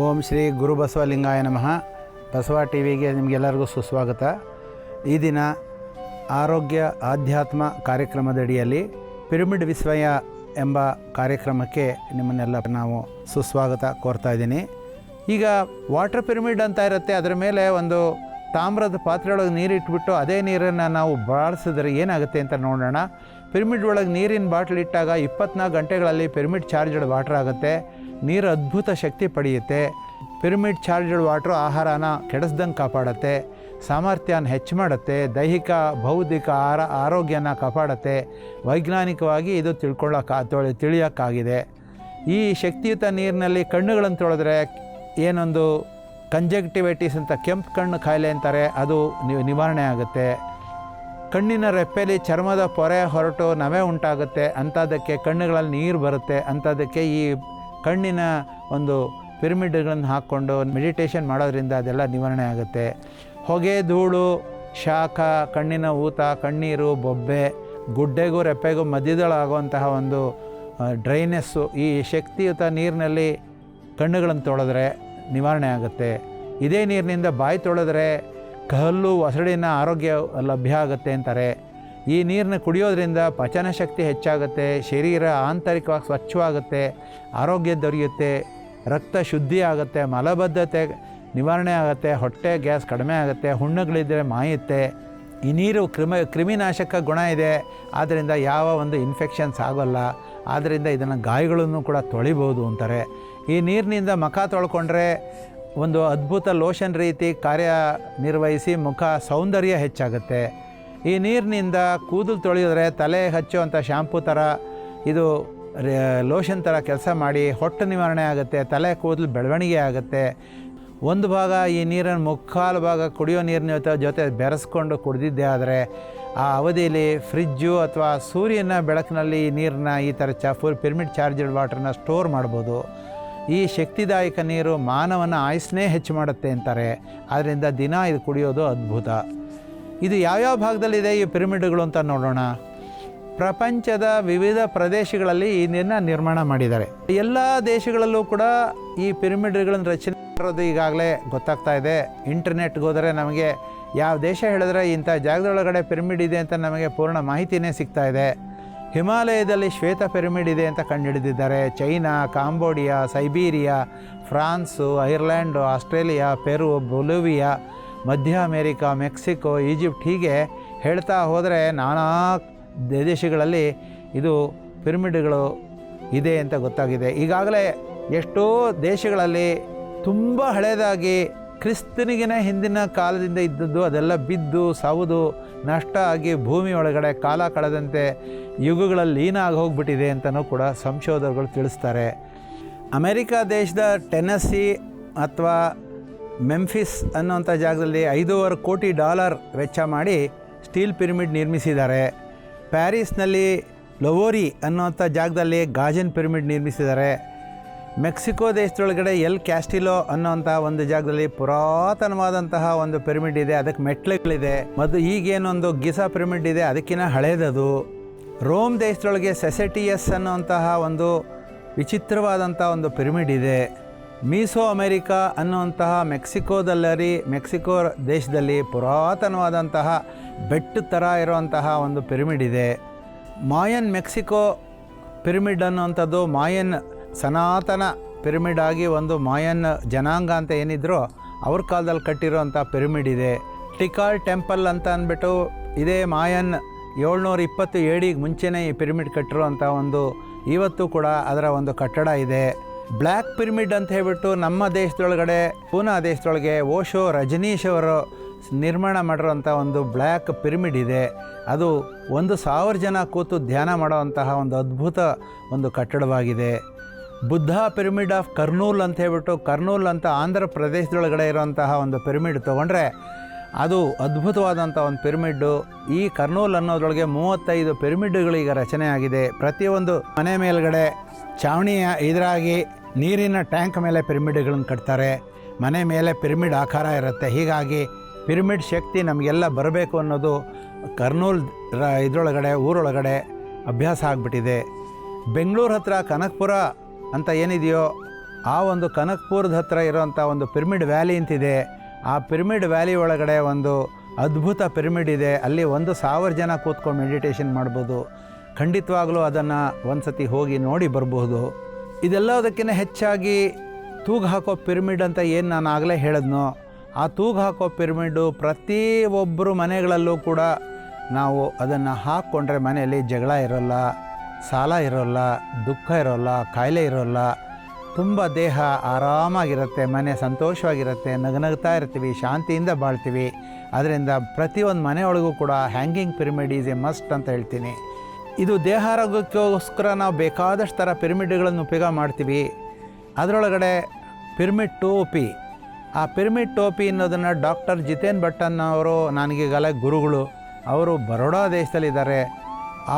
ಓಂ ಶ್ರೀ ಗುರು ಬಸವಲಿಂಗಾಯ ನಮಃ. ಬಸವ ಟಿ ವಿಗೆ ನಿಮಗೆಲ್ಲರಿಗೂ ಸುಸ್ವಾಗತ. ಈ ದಿನ ಆರೋಗ್ಯ ಆಧ್ಯಾತ್ಮ ಕಾರ್ಯಕ್ರಮದಡಿಯಲ್ಲಿ ಪಿರಮಿಡ್ ವಿಸ್ಮಯ ಎಂಬ ಕಾರ್ಯಕ್ರಮಕ್ಕೆ ನಿಮ್ಮನ್ನೆಲ್ಲ ನಾವು ಸುಸ್ವಾಗತ ಕೋರ್ತಾ ಇದ್ದೀನಿ. ಈಗ ವಾಟರ್ ಪಿರಮಿಡ್ ಅಂತ ಇರುತ್ತೆ, ಅದರ ಮೇಲೆ ಒಂದು ತಾಮ್ರದ ಪಾತ್ರೆಯೊಳಗೆ ನೀರಿಟ್ಬಿಟ್ಟು ಅದೇ ನೀರನ್ನು ನಾವು ಬಾಳಿಸಿದ್ರೆ ಏನಾಗುತ್ತೆ ಅಂತ ನೋಡೋಣ. ಪಿರಮಿಡ್ ಒಳಗೆ ನೀರಿನ ಬಾಟ್ಲ್ ಇಟ್ಟಾಗ 24 ಗಂಟೆಗಳಲ್ಲಿ ಪಿರಮಿಡ್ ಚಾರ್ಜ್ಡ್ ವಾಟರ್ ಆಗುತ್ತೆ. ನೀರು ಅದ್ಭುತ ಶಕ್ತಿ ಪಡೆಯುತ್ತೆ. ಪಿರಮಿಡ್ ಚಾರ್ಜ್ಡ್ ವಾಟ್ರು ಆಹಾರನ ಕೆಡಿಸ್ದಂಗೆ ಕಾಪಾಡುತ್ತೆ, ಸಾಮರ್ಥ್ಯನ ಹೆಚ್ಚು ಮಾಡುತ್ತೆ, ದೈಹಿಕ ಬೌದ್ಧಿಕ ಆರೋಗ್ಯನ ಕಾಪಾಡುತ್ತೆ. ವೈಜ್ಞಾನಿಕವಾಗಿ ಇದು ತಿಳಿಯೋಕ್ಕಾಗಿದೆ. ಈ ಶಕ್ತಿಯುತ ನೀರಿನಲ್ಲಿ ಕಣ್ಣುಗಳನ್ನು ತೊಳೆದ್ರೆ ಏನೊಂದು ಕಂಜಕ್ಟಿವೈಟಿಸ್ ಅಂತ ಕೆಂಪು ಕಣ್ಣು ಕಾಯಿಲೆ ಅಂತಾರೆ, ಅದು ನಿವಾರಣೆ ಆಗುತ್ತೆ. ಕಣ್ಣಿನ ರೆಪ್ಪೆಯಲ್ಲಿ ಚರ್ಮದ ಪೊರೆ ಹೊರಟು ನವೆ ಉಂಟಾಗುತ್ತೆ, ಅಂಥದ್ದಕ್ಕೆ ಕಣ್ಣುಗಳಲ್ಲಿ ನೀರು ಬರುತ್ತೆ, ಅಂಥದ್ದಕ್ಕೆ ಈ ಕಣ್ಣಿನ ಒಂದು ಪಿರಮಿಡ್ಗಳನ್ನು ಹಾಕ್ಕೊಂಡು ಮೆಡಿಟೇಷನ್ ಮಾಡೋದ್ರಿಂದ ಅದೆಲ್ಲ ನಿವಾರಣೆ ಆಗುತ್ತೆ. ಹೊಗೆ, ಧೂಳು, ಶಾಖ, ಕಣ್ಣಿನ ಊತ, ಕಣ್ಣೀರು, ಬೊಬ್ಬೆ, ಗುಡ್ಡೆಗೂ ರೆಪ್ಪೆಗೂ ಮಧ್ಯದೊಳಾಗುವಂತಹ ಒಂದು ಡ್ರೈನೆಸ್ಸು ಈ ಶಕ್ತಿಯುತ ನೀರಿನಲ್ಲಿ ಕಣ್ಣುಗಳನ್ನು ತೊಳೆದ್ರೆ ನಿವಾರಣೆ ಆಗುತ್ತೆ. ಇದೇ ನೀರಿನಿಂದ ಬಾಯಿ ತೊಳೆದ್ರೆ ಹಲ್ಲು ಒಸಡಿನ ಆರೋಗ್ಯ ಲಭ್ಯ ಆಗುತ್ತೆ ಅಂತಾರೆ. ಈ ನೀರನ್ನ ಕುಡಿಯೋದ್ರಿಂದ ಪಚನ ಶಕ್ತಿ ಹೆಚ್ಚಾಗುತ್ತೆ, ಶರೀರ ಆಂತರಿಕವಾಗಿ ಸ್ವಚ್ಛವಾಗುತ್ತೆ, ಆರೋಗ್ಯ ದೊರೆಯುತ್ತೆ, ರಕ್ತ ಶುದ್ಧಿ ಆಗುತ್ತೆ, ಮಲಬದ್ಧತೆ ನಿವಾರಣೆ ಆಗುತ್ತೆ, ಹೊಟ್ಟೆ ಗ್ಯಾಸ್ ಕಡಿಮೆ ಆಗುತ್ತೆ, ಹುಣ್ಣುಗಳಿದ್ದರೆ ಮಾಯುತ್ತೆ. ಈ ನೀರು ಕ್ರಿಮಿನಾಶಕ ಗುಣ ಇದೆ, ಆದ್ದರಿಂದ ಯಾವ ಒಂದು ಇನ್ಫೆಕ್ಷನ್ಸ್ ಆಗೋಲ್ಲ. ಆದ್ದರಿಂದ ಇದನ್ನು ಗಾಯಗಳನ್ನು ಕೂಡ ತೊಳಿಬೋದು ಅಂತಾರೆ. ಈ ನೀರಿನಿಂದ ಮುಖ ತೊಳ್ಕೊಂಡ್ರೆ ಒಂದು ಅದ್ಭುತ ಲೋಷನ್ ರೀತಿ ಕಾರ್ಯನಿರ್ವಹಿಸಿ ಮುಖ ಸೌಂದರ್ಯ ಹೆಚ್ಚಾಗುತ್ತೆ. ಈ ನೀರಿನಿಂದ ಕೂದಲು ತೊಳೆಯೋದ್ರೆ ತಲೆ ಹಚ್ಚುವಂಥ ಶಾಂಪೂ ಥರ ಇದು ಲೋಷನ್ ಥರ ಕೆಲಸ ಮಾಡಿ ಹೊಟ್ಟು ನಿವಾರಣೆ ಆಗುತ್ತೆ, ತಲೆ ಕೂದಲು ಬೆಳವಣಿಗೆ ಆಗುತ್ತೆ. ಒಂದು ಭಾಗ ಈ ನೀರನ್ನು ಮುಕ್ಕಾಲು ಭಾಗ ಕುಡಿಯೋ ನೀರಿನ ಜೊತೆ ಬೆರೆಸ್ಕೊಂಡು ಕುಡಿದಿದ್ದೇ ಆದರೆ ಆ ಅವಧಿಯಲ್ಲಿ ಫ್ರಿಜ್ಜು ಅಥವಾ ಸೂರ್ಯನ ಬೆಳಕಿನಲ್ಲಿ ಈ ನೀರನ್ನ ಈ ಥರ ಪಿರಮಿಡ್ ಚಾರ್ಜ್ಡ್ ವಾಟರ್ನ ಸ್ಟೋರ್ ಮಾಡ್ಬೋದು. ಈ ಶಕ್ತಿದಾಯಕ ನೀರು ಮಾನವನ ಆಯುಸ್ಸನ್ನೇ ಹೆಚ್ಚು ಮಾಡುತ್ತೆ ಅಂತಾರೆ. ಆದ್ದರಿಂದ ದಿನ ಇದು ಕುಡಿಯೋದು ಅದ್ಭುತ. ಇದು ಯಾವ್ಯಾವ ಭಾಗದಲ್ಲಿದೆ ಈ ಪಿರಮಿಡ್ಗಳು ಅಂತ ನೋಡೋಣ. ಪ್ರಪಂಚದ ವಿವಿಧ ಪ್ರದೇಶಗಳಲ್ಲಿ ಇದನ್ನು ನಿರ್ಮಾಣ ಮಾಡಿದ್ದಾರೆ. ಎಲ್ಲ ದೇಶಗಳಲ್ಲೂ ಕೂಡ ಈ ಪಿರಮಿಡ್ಗಳನ್ನು ರಚನೆ ಮಾಡೋದು ಈಗಾಗಲೇ ಗೊತ್ತಾಗ್ತಾ ಇದೆ. ಇಂಟರ್ನೆಟ್ಗೆ ಹೋದರೆ ನಮಗೆ ಯಾವ ದೇಶ ಹೇಳಿದ್ರೆ ಇಂಥ ಜಾಗದೊಳಗಡೆ ಪಿರಮಿಡ್ ಇದೆ ಅಂತ ನಮಗೆ ಪೂರ್ಣ ಮಾಹಿತಿಯೇ ಸಿಗ್ತಾ ಇದೆ. ಹಿಮಾಲಯದಲ್ಲಿ ಶ್ವೇತ ಪಿರಮಿಡ್ ಇದೆ ಅಂತ ಕಂಡುಹಿಡಿದಿದ್ದಾರೆ. China, Cambodia, Siberia, France, Ireland, Australia, Peru, Bolivia, ಮಧ್ಯ ಅಮೇರಿಕಾ, ಮೆಕ್ಸಿಕೋ, ಈಜಿಪ್ಟ್, ಹೀಗೆ ಹೇಳ್ತಾ ಹೋದರೆ ನಾನಾ ದೇಶಗಳಲ್ಲಿ ಇದು ಪಿರಮಿಡ್ಗಳು ಇದೆ ಅಂತ ಗೊತ್ತಾಗಿದೆ. ಈಗಾಗಲೇ ಎಷ್ಟೋ ದೇಶಗಳಲ್ಲಿ ತುಂಬ ಹಳೆಯದಾಗಿ ಕ್ರಿಸ್ತನಿಗಿನ ಹಿಂದಿನ ಕಾಲದಿಂದ ಇದ್ದದ್ದು ಅದೆಲ್ಲ ಬಿದ್ದು ಸೌದು ನಷ್ಟ ಆಗಿ ಭೂಮಿ ಒಳಗಡೆ ಕಾಲ ಕಳೆದಂತೆ ಯುಗಗಳಲ್ಲಿ ಲೀನ ಆಗಿ ಹೋಗ್ಬಿಟ್ಟಿದೆ ಅಂತಲೂ ಕೂಡ ಸಂಶೋಧಕರು ತಿಳಿಸ್ತಾರೆ. ಅಮೆರಿಕ ದೇಶದ ಟೆನಸಿ ಅಥವಾ ಮೆಂಫಿಸ್ ಅನ್ನೋಂಥ ಜಾಗದಲ್ಲಿ $5.25 ಕೋಟಿ ವೆಚ್ಚ ಮಾಡಿ ಸ್ಟೀಲ್ ಪಿರಮಿಡ್ ನಿರ್ಮಿಸಿದ್ದಾರೆ. ಪ್ಯಾರಿಸ್ನಲ್ಲಿ ಲೊವೋರಿ ಅನ್ನೋಂಥ ಜಾಗದಲ್ಲಿ ಗಾಜನ್ ಪಿರಮಿಡ್ ನಿರ್ಮಿಸಿದ್ದಾರೆ. ಮೆಕ್ಸಿಕೋ ದೇಶದೊಳಗಡೆ ಎಲ್ ಕ್ಯಾಸ್ಟಿಲೋ ಅನ್ನೋಂಥ ಒಂದು ಜಾಗದಲ್ಲಿ ಪುರಾತನವಾದಂತಹ ಒಂದು ಪಿರಮಿಡ್ ಇದೆ, ಅದಕ್ಕೆ ಮೆಟ್ಲುಗಳಿದೆ. ಮತ್ತು ಈಗೇನೊಂದು ಗಿಸಾ ಪಿರಮಿಡ್ ಇದೆ, ಅದಕ್ಕಿಂತ ಹಳೇದದು. ರೋಮ್ ದೇಶದೊಳಗೆ ಸೆಸೆಟಿಯಸ್ ಅನ್ನೋಂತಹ ಒಂದು ವಿಚಿತ್ರವಾದಂಥ ಒಂದು ಪಿರಮಿಡ್ ಇದೆ. ಮೀಸೋ ಅಮೇರಿಕಾ ಅನ್ನುವಂತಹ ಮೆಕ್ಸಿಕೋ ದೇಶದಲ್ಲಿ ಪುರಾತನವಾದಂತಹ ಬೆಟ್ಟ ಥರ ಇರುವಂತಹ ಒಂದು ಪಿರಮಿಡ್ ಇದೆ. ಮಾಯನ್ ಮೆಕ್ಸಿಕೋ ಪಿರಮಿಡ್ ಅನ್ನುವಂಥದ್ದು ಮಾಯನ್ ಸನಾತನ ಪಿರಮಿಡ್ ಆಗಿ ಒಂದು ಮಾಯನ್ ಜನಾಂಗ ಅಂತ ಏನಿದ್ರು ಅವ್ರ ಕಾಲದಲ್ಲಿ ಕಟ್ಟಿರೋಂಥ ಪಿರಮಿಡ್ ಇದೆ. ಟಿಕಾಲ್ ಟೆಂಪಲ್ ಅಂತ ಅಂದ್ಬಿಟ್ಟು ಇದೇ ಮಾಯನ್ 720 AD ಮುಂಚೆನೇ ಈ ಪಿರಮಿಡ್ ಕಟ್ಟಿರುವಂಥ ಒಂದು ಇವತ್ತು ಕೂಡ ಅದರ ಒಂದು ಕಟ್ಟಡ ಇದೆ. ಬ್ಲ್ಯಾಕ್ ಪಿರಮಿಡ್ ಅಂತ ಹೇಳ್ಬಿಟ್ಟು ನಮ್ಮ ದೇಶದೊಳಗಡೆ ಪೂನಾ ದೇಶದೊಳಗೆ ಓಶೋ ರಜನೀಶ್ ಅವರು ನಿರ್ಮಾಣ ಮಾಡಿರೋಂಥ ಒಂದು ಬ್ಲ್ಯಾಕ್ ಪಿರಮಿಡ್ ಇದೆ. ಅದು 1,000 ಜನ ಕೂತು ಧ್ಯಾನ ಮಾಡುವಂತಹ ಒಂದು ಅದ್ಭುತ ಒಂದು ಕಟ್ಟಡವಾಗಿದೆ. ಬುದ್ಧ ಪಿರಮಿಡ್ ಆಫ್ ಕರ್ನೂಲ್ ಅಂತ ಹೇಳ್ಬಿಟ್ಟು ಕರ್ನೂಲ್ ಅಂತ ಆಂಧ್ರ ಪ್ರದೇಶದೊಳಗಡೆ ಇರುವಂತಹ ಒಂದು ಪಿರಮಿಡ್ ತೊಗೊಂಡ್ರೆ ಅದು ಅದ್ಭುತವಾದಂಥ ಒಂದು ಪಿರಮಿಡ್ಡು. ಈ ಕರ್ನೂಲ್ ಅನ್ನೋದ್ರೊಳಗೆ 35 ಪಿರಮಿಡ್ಗಳೀಗ ರಚನೆ ಆಗಿದೆ. ಪ್ರತಿಯೊಂದು ಮನೆ ಮೇಲ್ಗಡೆ ಚಾವಣಿಯ ಎದುರಾಗಿ ನೀರಿನ ಟ್ಯಾಂಕ್ ಮೇಲೆ ಪಿರಮಿಡ್ಗಳನ್ನು ಕಟ್ತಾರೆ. ಮನೆ ಮೇಲೆ ಪಿರಮಿಡ್ ಆಕಾರ ಇರುತ್ತೆ. ಹೀಗಾಗಿ ಪಿರಮಿಡ್ ಶಕ್ತಿ ನಮಗೆಲ್ಲ ಬರಬೇಕು ಅನ್ನೋದು ಕರ್ನೂಲ್ ಊರೊಳಗಡೆ ಅಭ್ಯಾಸ ಆಗಿಬಿಟ್ಟಿದೆ. ಬೆಂಗಳೂರು ಹತ್ರ ಕನಕಪುರ ಅಂತ ಏನಿದೆಯೋ ಆ ಒಂದು ಕನಕ್ಪುರದ ಹತ್ರ ಇರೋಂಥ ಒಂದು ಪಿರಮಿಡ್ ವ್ಯಾಲಿ ಅಂತಿದೆ. ಆ ಪಿರಮಿಡ್ ವ್ಯಾಲಿ ಒಳಗಡೆ ಒಂದು ಅದ್ಭುತ ಪಿರಮಿಡ್ ಇದೆ. ಅಲ್ಲಿ 1,000 ಜನ ಕೂತ್ಕೊಂಡು ಮೆಡಿಟೇಷನ್ ಮಾಡ್ಬೋದು. ಖಂಡಿತವಾಗಲೂ ಅದನ್ನು ಒಂದು ಸತಿ ಹೋಗಿ ನೋಡಿ ಬರ್ಬೋದು. ಇದೆಲ್ಲದಕ್ಕಿಂತ ಹೆಚ್ಚಾಗಿ ತೂಗು ಹಾಕೋ ಪಿರಮಿಡ್ ಅಂತ ಏನು ನಾನು ಆಗಲೇ ಹೇಳಿದ್ನೋ, ಆ ತೂಗು ಹಾಕೋ ಪಿರಮಿಡ್ಡು ಪ್ರತಿಯೊಬ್ಬರು ಮನೆಗಳಲ್ಲೂ ಕೂಡ ನಾವು ಅದನ್ನು ಹಾಕ್ಕೊಂಡ್ರೆ ಮನೆಯಲ್ಲಿ ಜಗಳ ಇರೋಲ್ಲ, ಸಾಲ ಇರೋಲ್ಲ, ದುಃಖ ಇರೋಲ್ಲ, ಕಾಯಿಲೆ ಇರೋಲ್ಲ, ತುಂಬ ದೇಹ ಆರಾಮಾಗಿರುತ್ತೆ, ಮನೆ ಸಂತೋಷವಾಗಿರುತ್ತೆ, ನಗನಗ್ತಾ ಇರ್ತೀವಿ, ಶಾಂತಿಯಿಂದ ಬಾಳ್ತೀವಿ. ಅದರಿಂದ ಪ್ರತಿಯೊಂದು ಮನೆಯೊಳಗೂ ಕೂಡ hanging pyramid is A must ಅಂತ ಹೇಳ್ತೀನಿ. ಇದು ದೇಹ ಆರೋಗ್ಯಕ್ಕೋಸ್ಕರ ನಾವು ಬೇಕಾದಷ್ಟು ಥರ ಪಿರಮಿಡ್ಗಳನ್ನು ಉಪಯೋಗ ಮಾಡ್ತೀವಿ. ಅದರೊಳಗಡೆ ಪಿರಮಿಡ್ ಟೋಪಿ, ಆ ಪಿರಮಿಡ್ ಟೋಪಿ ಅನ್ನೋದನ್ನು ಡಾಕ್ಟರ್ ಜಿತೇನ್ ಭಟ್ ಅನ್ನೋರು ನನಗೀಗಲೇ ಗುರುಗಳು. ಅವರು ಬರೋಡಾ ದೇಶದಲ್ಲಿದ್ದಾರೆ.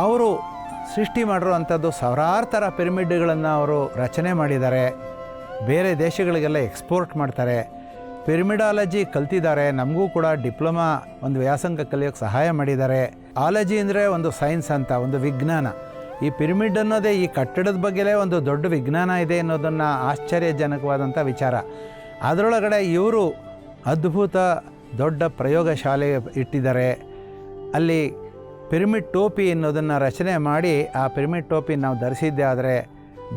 ಅವರು ಸೃಷ್ಟಿ ಮಾಡಿರುವಂಥದ್ದು ಸಾವಿರಾರು ಥರ ಪಿರಮಿಡ್ಗಳನ್ನು ಅವರು ರಚನೆ ಮಾಡಿದ್ದಾರೆ. ಬೇರೆ ದೇಶಗಳಿಗೆಲ್ಲ ಎಕ್ಸ್ಪೋರ್ಟ್ ಮಾಡ್ತಾರೆ. ಪಿರಮಿಡಾಲಜಿ ಕಲ್ತಿದ್ದಾರೆ. ನಮಗೂ ಕೂಡ ಡಿಪ್ಲೊಮಾ ಒಂದು ವ್ಯಾಸಂಗ ಕಲಿಯೋಕ್ಕೆ ಸಹಾಯ ಮಾಡಿದ್ದಾರೆ. ಆಲಜಿ ಅಂದರೆ ಒಂದು ಸೈನ್ಸ್ ಅಂತ, ಒಂದು ವಿಜ್ಞಾನ. ಈ ಪಿರಮಿಡ್ ಅನ್ನೋದೇ ಈ ಕಟ್ಟಡದ ಬಗ್ಗೆಲೇ ಒಂದು ದೊಡ್ಡ ವಿಜ್ಞಾನ ಇದೆ ಅನ್ನೋದನ್ನು ಆಶ್ಚರ್ಯಜನಕವಾದಂಥ ವಿಚಾರ. ಅದರೊಳಗಡೆ ಇವರು ಅದ್ಭುತ ದೊಡ್ಡ ಪ್ರಯೋಗಶಾಲೆ ಇಟ್ಟಿದ್ದಾರೆ. ಅಲ್ಲಿ ಪಿರಮಿಡ್ ಟೋಪಿ ಅನ್ನೋದನ್ನು ರಚನೆ ಮಾಡಿ ಆ ಪಿರಮಿಡ್ ಟೋಪಿ ನಾವು ಧರಿಸಿದ್ದೆ ಆದರೆ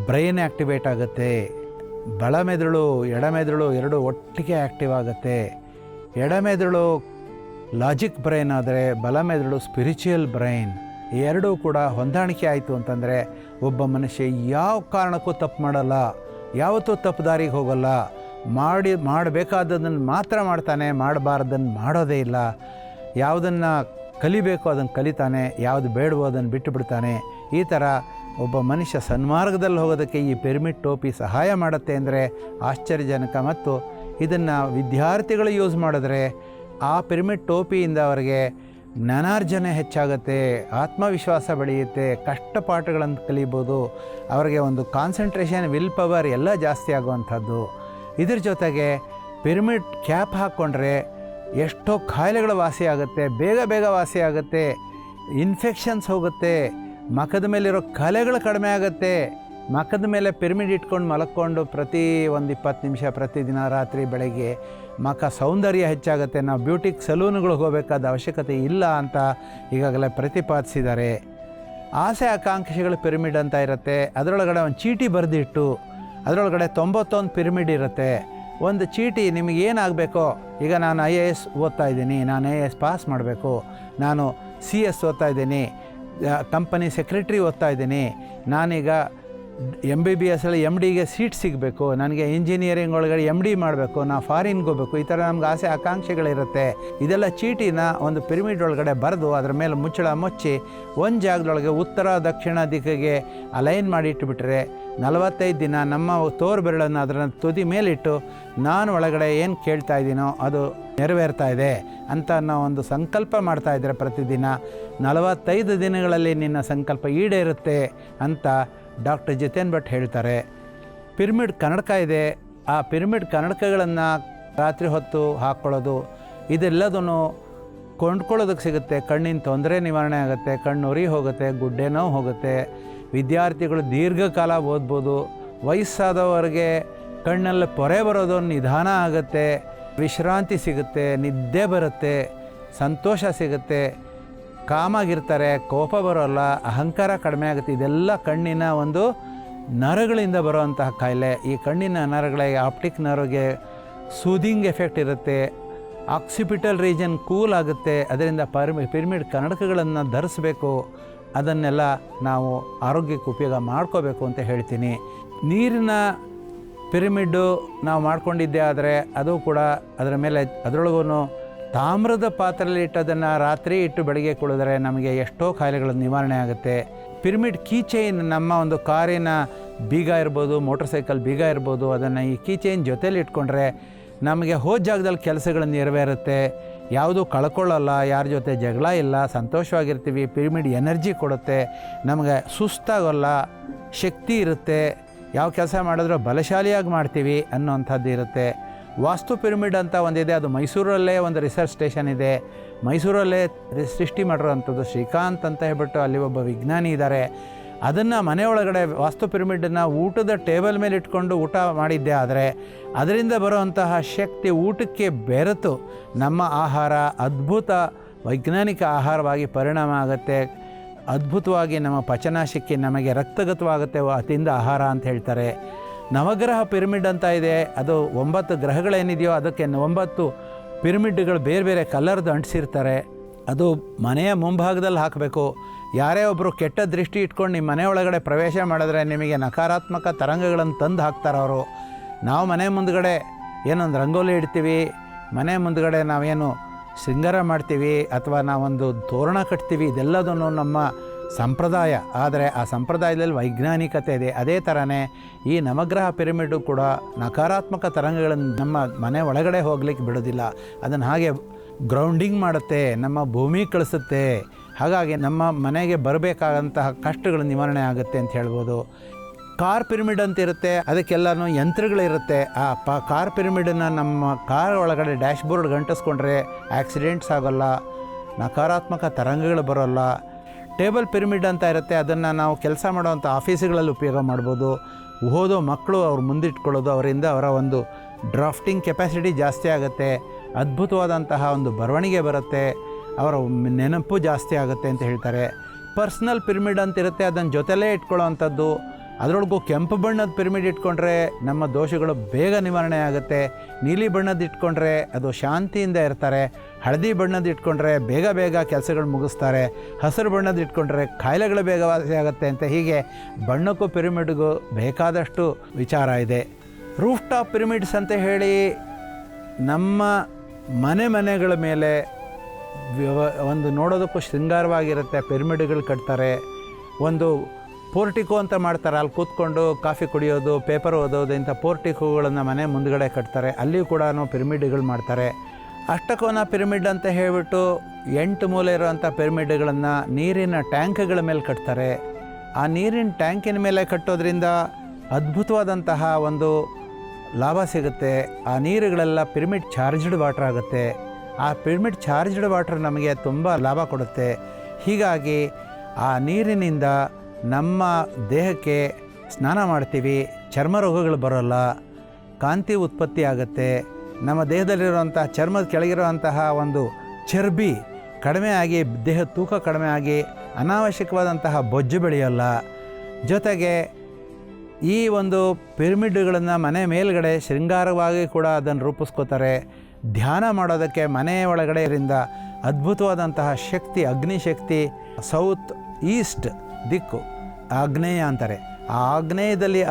ಬ್ರೈನ್ ಆ್ಯಕ್ಟಿವೇಟ್ ಆಗುತ್ತೆ. ಬಲಮೆದುಳು ಎಡಮೆದುಳು ಎರಡೂ ಒಟ್ಟಿಗೆ ಆ್ಯಕ್ಟಿವ್ ಆಗುತ್ತೆ. ಎಡಮೆದುಳು ಲಾಜಿಕ್ ಬ್ರೈನ್ ಆದರೆ ಬಲಮೆದುಳು ಸ್ಪಿರಿಚುವಲ್ ಬ್ರೈನ್. ಎರಡೂ ಕೂಡ ಹೊಂದಾಣಿಕೆ ಆಯಿತು ಅಂತಂದರೆ ಒಬ್ಬ ಮನುಷ್ಯ ಯಾವ ಕಾರಣಕ್ಕೂ ತಪ್ಪು ಮಾಡಲ್ಲ, ಯಾವತ್ತೂ ತಪ್ಪು ದಾರಿಗೆ ಹೋಗಲ್ಲ. ಮಾಡಬೇಕಾದದನ್ನು ಮಾತ್ರ ಮಾಡ್ತಾನೆ, ಮಾಡಬಾರ್ದನ್ನು ಮಾಡೋದೇ ಇಲ್ಲ. ಯಾವುದನ್ನು ಕಲಿಬೇಕು ಅದನ್ನು ಕಲಿತಾನೆ, ಯಾವುದು ಬೇಡವೋ ಅದನ್ನು ಬಿಟ್ಟು ಬಿಡ್ತಾನೆ. ಈ ಥರ ಒಬ್ಬ ಮನುಷ್ಯ ಸನ್ಮಾರ್ಗದಲ್ಲಿ ಹೋಗೋದಕ್ಕೆ ಈ ಪಿರಮಿಡ್ ಟೋಪಿ ಸಹಾಯ ಮಾಡುತ್ತೆ ಅಂದರೆ ಆಶ್ಚರ್ಯಜನಕ. ಮತ್ತು ಇದನ್ನು ವಿದ್ಯಾರ್ಥಿಗಳು ಯೂಸ್ ಮಾಡಿದ್ರೆ ಆ ಪಿರಮಿಡ್ ಟೋಪಿಯಿಂದ ಅವರಿಗೆ ಜ್ಞಾನಾರ್ಜನೆ ಹೆಚ್ಚಾಗುತ್ತೆ, ಆತ್ಮವಿಶ್ವಾಸ ಬೆಳೆಯುತ್ತೆ, ಕಷ್ಟಪಾಠಗಳನ್ನು ಕಲಿಬೋದು, ಅವರಿಗೆ ಒಂದು ಕಾನ್ಸಂಟ್ರೇಷನ್, ವಿಲ್ ಪವರ್ ಎಲ್ಲ ಜಾಸ್ತಿ ಆಗುವಂಥದ್ದು. ಇದ್ರ ಜೊತೆಗೆ ಪಿರಮಿಡ್ ಕ್ಯಾಪ್ ಹಾಕ್ಕೊಂಡ್ರೆ ಎಷ್ಟೋ ಕಾಯಿಲೆಗಳು ವಾಸಿ ಆಗುತ್ತೆ, ಬೇಗ ವಾಸಿ ಆಗುತ್ತೆ, ಇನ್ಫೆಕ್ಷನ್ಸ್ ಹೋಗುತ್ತೆ, ಮಖದ ಮೇಲಿರೋ ಕಲೆಗಳು ಕಡಿಮೆ ಆಗುತ್ತೆ. ಮಖದ ಮೇಲೆ ಪಿರಮಿಡ್ ಇಟ್ಕೊಂಡು ಮಲ್ಕೊಂಡು ಪ್ರತಿ ಒಂದು 20 ನಿಮಿಷ ಪ್ರತಿದಿನ ರಾತ್ರಿ ಬೆಳಗ್ಗೆ ಮಖ ಸೌಂದರ್ಯ ಹೆಚ್ಚಾಗುತ್ತೆ. ನಾವು ಬ್ಯೂಟಿಕ್ ಸಲೂನ್ಗಳಿಗೆ ಹೋಗಬೇಕಾದ ಅವಶ್ಯಕತೆ ಇಲ್ಲ ಅಂತ ಈಗಾಗಲೇ ಪ್ರತಿಪಾದಿಸಿದ್ದಾರೆ. ಆಸೆ ಆಕಾಂಕ್ಷೆಗಳು ಪಿರಮಿಡ್ ಅಂತ ಇರುತ್ತೆ. ಅದರೊಳಗಡೆ ಒಂದು ಚೀಟಿ ಬರೆದಿಟ್ಟು ಅದರೊಳಗಡೆ 91 ಪಿರಮಿಡ್ ಇರುತ್ತೆ. ಒಂದು ಚೀಟಿ ನಿಮಗೇನಾಗಬೇಕೋ, ಈಗ ನಾನು IAS ಓದ್ತಾ ಇದ್ದೀನಿ, ನಾನು IAS ಪಾಸ್ ಮಾಡಬೇಕು, ನಾನು CS ಓದ್ತಾ ಇದ್ದೀನಿ, ಕಂಪನಿ ಸೆಕ್ರೆಟ್ರಿ ಓದ್ತಾ ಇದ್ದೀನಿ, ನಾನೀಗ MBBS ಅಲ್ಲಿ MDಗೆ ಸೀಟ್ ಸಿಗಬೇಕು, ನನಗೆ ಇಂಜಿನಿಯರಿಂಗ್ ಒಳಗಡೆ MD ಮಾಡಬೇಕು, ನಾನು ಫಾರಿನ್ಗೆ ಹೋಗಬೇಕು, ಈ ಥರ ನಮ್ಗೆ ಆಸೆ ಆಕಾಂಕ್ಷೆಗಳಿರುತ್ತೆ. ಇದೆಲ್ಲ ಚೀಟಿನ ಒಂದು ಪಿರಮಿಡ್ ಒಳಗಡೆ ಬರೆದು ಅದರ ಮೇಲೆ ಮುಚ್ಚಳ ಮುಚ್ಚಿ ಒಂದು ಜಾಗದೊಳಗೆ ಉತ್ತರ ದಕ್ಷಿಣ ದಿಕ್ಕಿಗೆ ಅಲೈನ್ ಮಾಡಿ ಇಟ್ಟುಬಿಟ್ರೆ 45 ದಿನ ನಮ್ಮ ತೋರು ಬೆರಳನ್ನು ಅದರ ತುದಿ ಮೇಲಿಟ್ಟು ನಾನು ಒಳಗಡೆ ಏನು ಕೇಳ್ತಾ ಇದ್ದೀನೋ ಅದು ನೆರವೇರ್ತಾ ಇದೆ ಅಂತ ನಾವು ಒಂದು ಸಂಕಲ್ಪ ಮಾಡ್ತಾಯಿದ್ರೆ ಪ್ರತಿದಿನ 45 ದಿನಗಳಲ್ಲಿ ನಿನ್ನ ಸಂಕಲ್ಪ ಈಡೇರುತ್ತೆ ಅಂತ ಡಾಕ್ಟರ್ ಜಿತೇನ್ ಭಟ್ ಹೇಳ್ತಾರೆ. ಪಿರಮಿಡ್ ಕನ್ನಡಕ ಇದೆ. ಆ ಪಿರಮಿಡ್ ಕನ್ನಡಕಗಳನ್ನು ರಾತ್ರಿ ಹೊತ್ತು ಹಾಕ್ಕೊಳ್ಳೋದು, ಇದೆಲ್ಲದೂ ಕೊಂಡ್ಕೊಳ್ಳೋದಕ್ಕೆ ಸಿಗುತ್ತೆ. ಕಣ್ಣಿನ ತೊಂದರೆ ನಿವಾರಣೆ ಆಗುತ್ತೆ, ಕಣ್ಣು ಉರಿ ಹೋಗುತ್ತೆ, ಗುಡ್ಡೆ ನೋವು ಹೋಗುತ್ತೆ. ವಿದ್ಯಾರ್ಥಿಗಳು ದೀರ್ಘಕಾಲ ಓದ್ಬೋದು. ವಯಸ್ಸಾದವರಿಗೆ ಕಣ್ಣಲ್ಲಿ ಪೊರೆ ಬರೋದು ನಿಧಾನ ಆಗುತ್ತೆ, ವಿಶ್ರಾಂತಿ ಸಿಗುತ್ತೆ, ನಿದ್ದೆ ಬರುತ್ತೆ, ಸಂತೋಷ ಸಿಗುತ್ತೆ, ಕಾಮಾಗಿರ್ತಾರೆ, ಕೋಪ ಬರೋಲ್ಲ, ಅಹಂಕಾರ ಕಡಿಮೆ ಆಗುತ್ತೆ. ಇದೆಲ್ಲ ಕಣ್ಣಿನ ಒಂದು ನರಗಳಿಂದ ಬರುವಂತಹ ಕಾಯಿಲೆ. ಈ ಕಣ್ಣಿನ ನರಗಳಿಗೆ ಆಪ್ಟಿಕ್ ನರ್ವ್ಗೆ ಸೂದಿಂಗ್ ಎಫೆಕ್ಟ್ ಇರುತ್ತೆ, ಆಕ್ಸಿಪಿಟಲ್ ರೀಜನ್ ಕೂಲ್ ಆಗುತ್ತೆ. ಅದರಿಂದ ಪಿರಮಿಡ್ ಕನ್ನಡಕಗಳನ್ನು ಧರಿಸಬೇಕು. ಅದನ್ನೆಲ್ಲ ನಾವು ಆರೋಗ್ಯಕ್ಕೆ ಉಪಯೋಗ ಮಾಡ್ಕೋಬೇಕು ಅಂತ ಹೇಳ್ತೀನಿ. ನೀರಿನ ಪಿರಮಿಡ್ಡು ನಾವು ಮಾಡ್ಕೊಂಡಿದ್ದೆ ಆದರೆ ಅದು ಕೂಡ ಅದರ ಮೇಲೆ ಅದರೊಳಗೂ ತಾಮ್ರದ ಪಾತ್ರೆಯಲ್ಲಿ ಇಟ್ಟದನ್ನು ರಾತ್ರಿ ಇಟ್ಟು ಬೆಳಗ್ಗೆ ಕುಡಿದ್ರೆ ನಮಗೆ ಎಷ್ಟೋ ಕಾಯಿಲೆಗಳು ನಿವಾರಣೆ ಆಗುತ್ತೆ. ಪಿರಮಿಡ್ ಕೀಚೈನ್, ನಮ್ಮ ಒಂದು ಕಾರಿನ ಬೀಗ ಇರ್ಬೋದು, ಮೋಟರ್ ಸೈಕಲ್ ಬೀಗ ಇರ್ಬೋದು, ಅದನ್ನು ಈ ಕೀಚೈನ್ ಜೊತೇಲಿ ಇಟ್ಕೊಂಡ್ರೆ ನಮಗೆ ಹೋದ ಜಾಗದಲ್ಲಿ ಕೆಲಸಗಳನ್ನು ನೆರವೇರುತ್ತೆ, ಯಾವುದೂ ಕಳ್ಕೊಳ್ಳಲ್ಲ, ಯಾರ ಜೊತೆ ಜಗಳ ಇಲ್ಲ, ಸಂತೋಷವಾಗಿರ್ತೀವಿ. ಪಿರಮಿಡ್ ಎನರ್ಜಿ ಕೊಡುತ್ತೆ, ನಮಗೆ ಸುಸ್ತಾಗೋಲ್ಲ, ಶಕ್ತಿ ಇರುತ್ತೆ, ಯಾವ ಕೆಲಸ ಮಾಡಿದ್ರೂ ಬಲಶಾಲಿಯಾಗಿ ಮಾಡ್ತೀವಿ ಅನ್ನೋವಂಥದ್ದು ಇರುತ್ತೆ. ವಾಸ್ತು ಪಿರಮಿಡ್ ಅಂತ ಒಂದಿದೆ, ಅದು ಮೈಸೂರಲ್ಲೇ ಒಂದು ರಿಸರ್ಚ್ ಸ್ಟೇಷನ್ ಇದೆ. ಮೈಸೂರಲ್ಲೇ ಸೃಷ್ಟಿ ಮಾಡಿರೋವಂಥದ್ದು ಶ್ರೀಕಾಂತ್ ಅಂತ ಹೇಳ್ಬಿಟ್ಟು ಅಲ್ಲಿ ಒಬ್ಬ ವಿಜ್ಞಾನಿ ಇದ್ದಾರೆ. ಅದನ್ನು ಮನೆಯೊಳಗಡೆ ವಾಸ್ತು ಪಿರಮಿಡನ್ನು ಊಟದ ಟೇಬಲ್ ಮೇಲೆ ಇಟ್ಕೊಂಡು ಊಟ ಮಾಡಿದ್ದೆ ಆದರೆ ಅದರಿಂದ ಬರುವಂತಹ ಶಕ್ತಿ ಊಟಕ್ಕೆ ಬೆರೆತು ನಮ್ಮ ಆಹಾರ ಅದ್ಭುತ ವೈಜ್ಞಾನಿಕ ಆಹಾರವಾಗಿ ಪರಿಣಾಮ ಆಗುತ್ತೆ. ಅದ್ಭುತವಾಗಿ ನಮ್ಮ ಪಚನಾಶಕ್ತಿ ನಮಗೆ ರಕ್ತಗತವಾಗುತ್ತೆ ಅತಿಂದ ಆಹಾರ ಅಂತ ಹೇಳ್ತಾರೆ. ನವಗ್ರಹ ಪಿರಮಿಡ್ ಅಂತ ಇದೆ. ಅದು 9 ಗ್ರಹಗಳೇನಿದೆಯೋ ಅದಕ್ಕೆ 9 ಪಿರಮಿಡ್ಗಳು ಬೇರೆ ಬೇರೆ ಕಲರ್ದು ಅಂಟಿಸಿರ್ತಾರೆ. ಅದು ಮನೆಯ ಮುಂಭಾಗದಲ್ಲಿ ಹಾಕಬೇಕು. ಯಾರೇ ಒಬ್ಬರು ಕೆಟ್ಟ ದೃಷ್ಟಿ ಇಟ್ಕೊಂಡು ನಿಮ್ಮ ಮನೆ ಒಳಗಡೆ ಪ್ರವೇಶ ಮಾಡಿದ್ರೆ ನಿಮಗೆ ನಕಾರಾತ್ಮಕ ತರಂಗಗಳನ್ನು ತಂದು ಹಾಕ್ತಾರೆ ಅವರು. ನಾವು ಮನೆ ಮುಂದ್ಗಡೆ ಏನೊಂದು ರಂಗೋಲಿ ಇಡ್ತೀವಿ, ಮನೆ ಮುಂದ್ಗಡೆ ನಾವೇನು ಶೃಂಗಾರ ಮಾಡ್ತೀವಿ ಅಥವಾ ನಾವೊಂದು ತೋರಣ ಕಟ್ತೀವಿ, ಇದೆಲ್ಲದನ್ನು ನಮ್ಮ ಸಂಪ್ರದಾಯ. ಆದರೆ ಆ ಸಂಪ್ರದಾಯದಲ್ಲಿ ವೈಜ್ಞಾನಿಕತೆ ಇದೆ. ಅದೇ ಥರನೇ ಈ ನವಗ್ರಹ ಪಿರಮಿಡು ಕೂಡ ನಕಾರಾತ್ಮಕ ತರಂಗಗಳನ್ನು ನಮ್ಮ ಮನೆ ಒಳಗಡೆ ಹೋಗ್ಲಿಕ್ಕೆ ಬಿಡೋದಿಲ್ಲ. ಅದನ್ನು ಹಾಗೆ ಗ್ರೌಂಡಿಂಗ್ ಮಾಡುತ್ತೆ, ನಮ್ಮ ಭೂಮಿ ಕಳಿಸುತ್ತೆ. ಹಾಗಾಗಿ ನಮ್ಮ ಮನೆಗೆ ಬರಬೇಕಾದಂತಹ ಕಷ್ಟಗಳು ನಿವಾರಣೆ ಆಗುತ್ತೆ ಅಂತ ಹೇಳ್ಬೋದು. ಕಾರ್ ಪಿರಮಿಡ್ ಅಂತ ಇರುತ್ತೆ, ಅದಕ್ಕೆಲ್ಲನೂ ಯಂತ್ರಗಳಿರುತ್ತೆ. ಆ ಕಾರ್ ಪಿರಮಿಡನ್ನು ನಮ್ಮ ಕಾರ್ ಒಳಗಡೆ ಡ್ಯಾಶ್ಬೋರ್ಡ್ ಗಂಟಿಸ್ಕೊಂಡ್ರೆ ಆಕ್ಸಿಡೆಂಟ್ಸ್ ಆಗೋಲ್ಲ, ನಕಾರಾತ್ಮಕ ತರಂಗಗಳು ಬರೋಲ್ಲ. ಟೇಬಲ್ ಪಿರಮಿಡ್ ಅಂತ ಇರುತ್ತೆ, ಅದನ್ನು ನಾವು ಕೆಲಸ ಮಾಡೋವಂಥ ಆಫೀಸುಗಳಲ್ಲಿ ಉಪಯೋಗ ಮಾಡ್ಬೋದು. ಓದೋ ಮಕ್ಕಳು ಅವ್ರು ಮುಂದಿಟ್ಕೊಳ್ಳೋದು, ಅವರಿಂದ ಅವರ ಒಂದು ಡ್ರಾಫ್ಟಿಂಗ್ ಕೆಪಾಸಿಟಿ ಜಾಸ್ತಿ ಆಗುತ್ತೆ, ಅದ್ಭುತವಾದಂತಹ ಒಂದು ಬರವಣಿಗೆ ಬರುತ್ತೆ, ಅವರ ನೆನಪು ಜಾಸ್ತಿ ಆಗುತ್ತೆ ಅಂತ ಹೇಳ್ತಾರೆ. ಪರ್ಸ್ನಲ್ ಪಿರಮಿಡ್ ಅಂತ ಇರುತ್ತೆ, ಅದನ್ನು ಜೊತೆಲೇ ಇಟ್ಕೊಳ್ಳೋವಂಥದ್ದು. ಅದರೊಳಗೂ ಕೆಂಪು ಬಣ್ಣದ ಪಿರಮಿಡ್ ಇಟ್ಕೊಂಡ್ರೆ ನಮ್ಮ ದೋಷಗಳು ಬೇಗ ನಿವಾರಣೆ ಆಗುತ್ತೆ. ನೀಲಿ ಬಣ್ಣದ ಇಟ್ಕೊಂಡ್ರೆ ಅದು ಶಾಂತಿಯಿಂದ ಇರ್ತಾರೆ. ಹಳದಿ ಬಣ್ಣದ ಇಟ್ಕೊಂಡ್ರೆ ಬೇಗ ಬೇಗ ಕೆಲಸಗಳು ಮುಗಿಸ್ತಾರೆ. ಹಸಿರು ಬಣ್ಣದ ಇಟ್ಕೊಂಡ್ರೆ ಕಾಯಿಲೆಗಳು ಬೇಗ ವಾಸಿ ಆಗುತ್ತೆ ಅಂತ. ಹೀಗೆ ಬಣ್ಣಕ್ಕೂ ಪಿರಮಿಡ್ಗೂ ಬೇಕಾದಷ್ಟು ವಿಚಾರ ಇದೆ. ರೂಫ್ ಟಾಪ್ ಪಿರಮಿಡ್ಸ್ ಅಂತ ಹೇಳಿ ನಮ್ಮ ಮನೆಗಳ ಮೇಲೆ ಒಂದು ನೋಡೋದಕ್ಕೂ ಶೃಂಗಾರವಾಗಿರುತ್ತೆ ಪಿರಮಿಡ್ಗಳು ಕಟ್ತಾರೆ. ಒಂದು ಪೋರ್ಟಿಕೋ ಅಂತ ಮಾಡ್ತಾರೆ, ಅಲ್ಲಿ ಕೂತ್ಕೊಂಡು ಕಾಫಿ ಕುಡಿಯೋದು, ಪೇಪರ್ ಓದೋದು, ಇಂಥ ಪೋರ್ಟಿಕೋಗಳನ್ನು ಮನೆ ಮುಂದ್ಗಡೆ ಕಟ್ತಾರೆ. ಅಲ್ಲಿಯೂ ಕೂಡ ಪಿರಮಿಡ್ಗಳು ಮಾಡ್ತಾರೆ. ಅಷ್ಟಕೋನ ಪಿರಮಿಡ್ ಅಂತ ಹೇಳಿಬಿಟ್ಟು 8 ಮೂಲೆ ಇರುವಂಥ ಪಿರಮಿಡ್ಗಳನ್ನು ನೀರಿನ ಟ್ಯಾಂಕ್ಗಳ ಮೇಲೆ ಕಟ್ತಾರೆ. ಆ ನೀರಿನ ಟ್ಯಾಂಕಿನ ಮೇಲೆ ಕಟ್ಟೋದ್ರಿಂದ ಅದ್ಭುತವಾದಂತಹ ಒಂದು ಲಾಭ ಸಿಗುತ್ತೆ. ಆ ನೀರುಗಳೆಲ್ಲ ಪಿರಮಿಡ್ ಚಾರ್ಜ್ಡ್ ವಾಟರ್ ಆಗುತ್ತೆ. ಆ ಪಿರಮಿಡ್ ಚಾರ್ಜ್ಡ್ ವಾಟರ್ ನಮಗೆ ತುಂಬ ಲಾಭ ಕೊಡುತ್ತೆ. ಹೀಗಾಗಿ ಆ ನೀರಿನಿಂದ ನಮ್ಮ ದೇಹಕ್ಕೆ ಸ್ನಾನ ಮಾಡ್ತೀವಿ, ಚರ್ಮ ರೋಗಗಳು ಬರೋಲ್ಲ, ಕಾಂತಿ ಉತ್ಪತ್ತಿ ಆಗುತ್ತೆ. ನಮ್ಮ ದೇಹದಲ್ಲಿರುವಂಥ ಚರ್ಮದ ಕೆಳಗಿರುವಂತಹ ಒಂದು ಚರ್ಬಿ ಕಡಿಮೆ ಆಗಿ ದೇಹದ ತೂಕ ಕಡಿಮೆ ಆಗಿ ಅನಾವಶ್ಯಕವಾದಂತಹ ಬೊಜ್ಜು ಬೆಳೆಯೋಲ್ಲ. ಜೊತೆಗೆ ಈ ಒಂದು ಪಿರಮಿಡ್ಗಳನ್ನು ಮನೆ ಮೇಲ್ಗಡೆ ಶೃಂಗಾರವಾಗಿ ಕೂಡ ಅದನ್ನು ರೂಪಿಸ್ಕೋತಾರೆ. ಧ್ಯಾನ ಮಾಡೋದಕ್ಕೆ ಮನೆ ಒಳಗಡೆ ಇರಿಂದ ಅದ್ಭುತವಾದಂತಹ ಶಕ್ತಿ, ಅಗ್ನಿಶಕ್ತಿ, ಸೌತ್ ಈಸ್ಟ್ ದಿಕ್ಕು ಆಗ್ನೇಯ ಅಂತಾರೆ. ಆ ಆಗ್ನೇಯದಲ್ಲಿ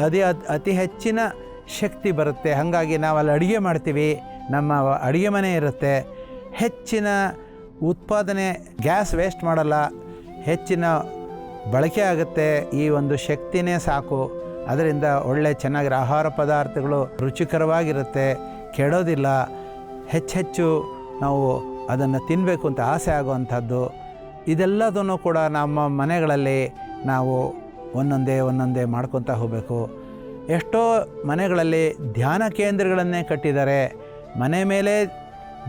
ಅತಿ ಹೆಚ್ಚಿನ ಶಕ್ತಿ ಬರುತ್ತೆ. ಹಾಗಾಗಿ ನಾವು ಅಲ್ಲಿ ಅಡುಗೆ ಮಾಡ್ತೀವಿ, ನಮ್ಮ ಅಡುಗೆ ಮನೆ ಇರುತ್ತೆ, ಹೆಚ್ಚಿನ ಉತ್ಪಾದನೆ, ಗ್ಯಾಸ್ ವೇಸ್ಟ್ ಮಾಡಲ್ಲ, ಹೆಚ್ಚಿನ ಬಳಕೆ ಆಗುತ್ತೆ. ಈ ಒಂದು ಶಕ್ತಿನೇ ಸಾಕು. ಅದರಿಂದ ಒಳ್ಳೆ ಚೆನ್ನಾಗಿರೋ ಆಹಾರ ಪದಾರ್ಥಗಳು ರುಚಿಕರವಾಗಿರುತ್ತೆ, ಕೆಡೋದಿಲ್ಲ. ಹೆಚ್ಚೆಚ್ಚು ನಾವು ಅದನ್ನು ತಿನ್ನಬೇಕು ಅಂತ ಆಸೆ ಆಗುವಂಥದ್ದು. ಇದೆಲ್ಲದನ್ನು ಕೂಡ ನಮ್ಮ ಮನೆಗಳಲ್ಲಿ ನಾವು ಒಂದೊಂದೇ ಮಾಡ್ಕೊತಾ ಹೋಗಬೇಕು. ಎಷ್ಟೋ ಮನೆಗಳಲ್ಲಿ ಧ್ಯಾನ ಕೇಂದ್ರಗಳನ್ನೇ ಕಟ್ಟಿದ್ದಾರೆ. ಮನೆ ಮೇಲೆ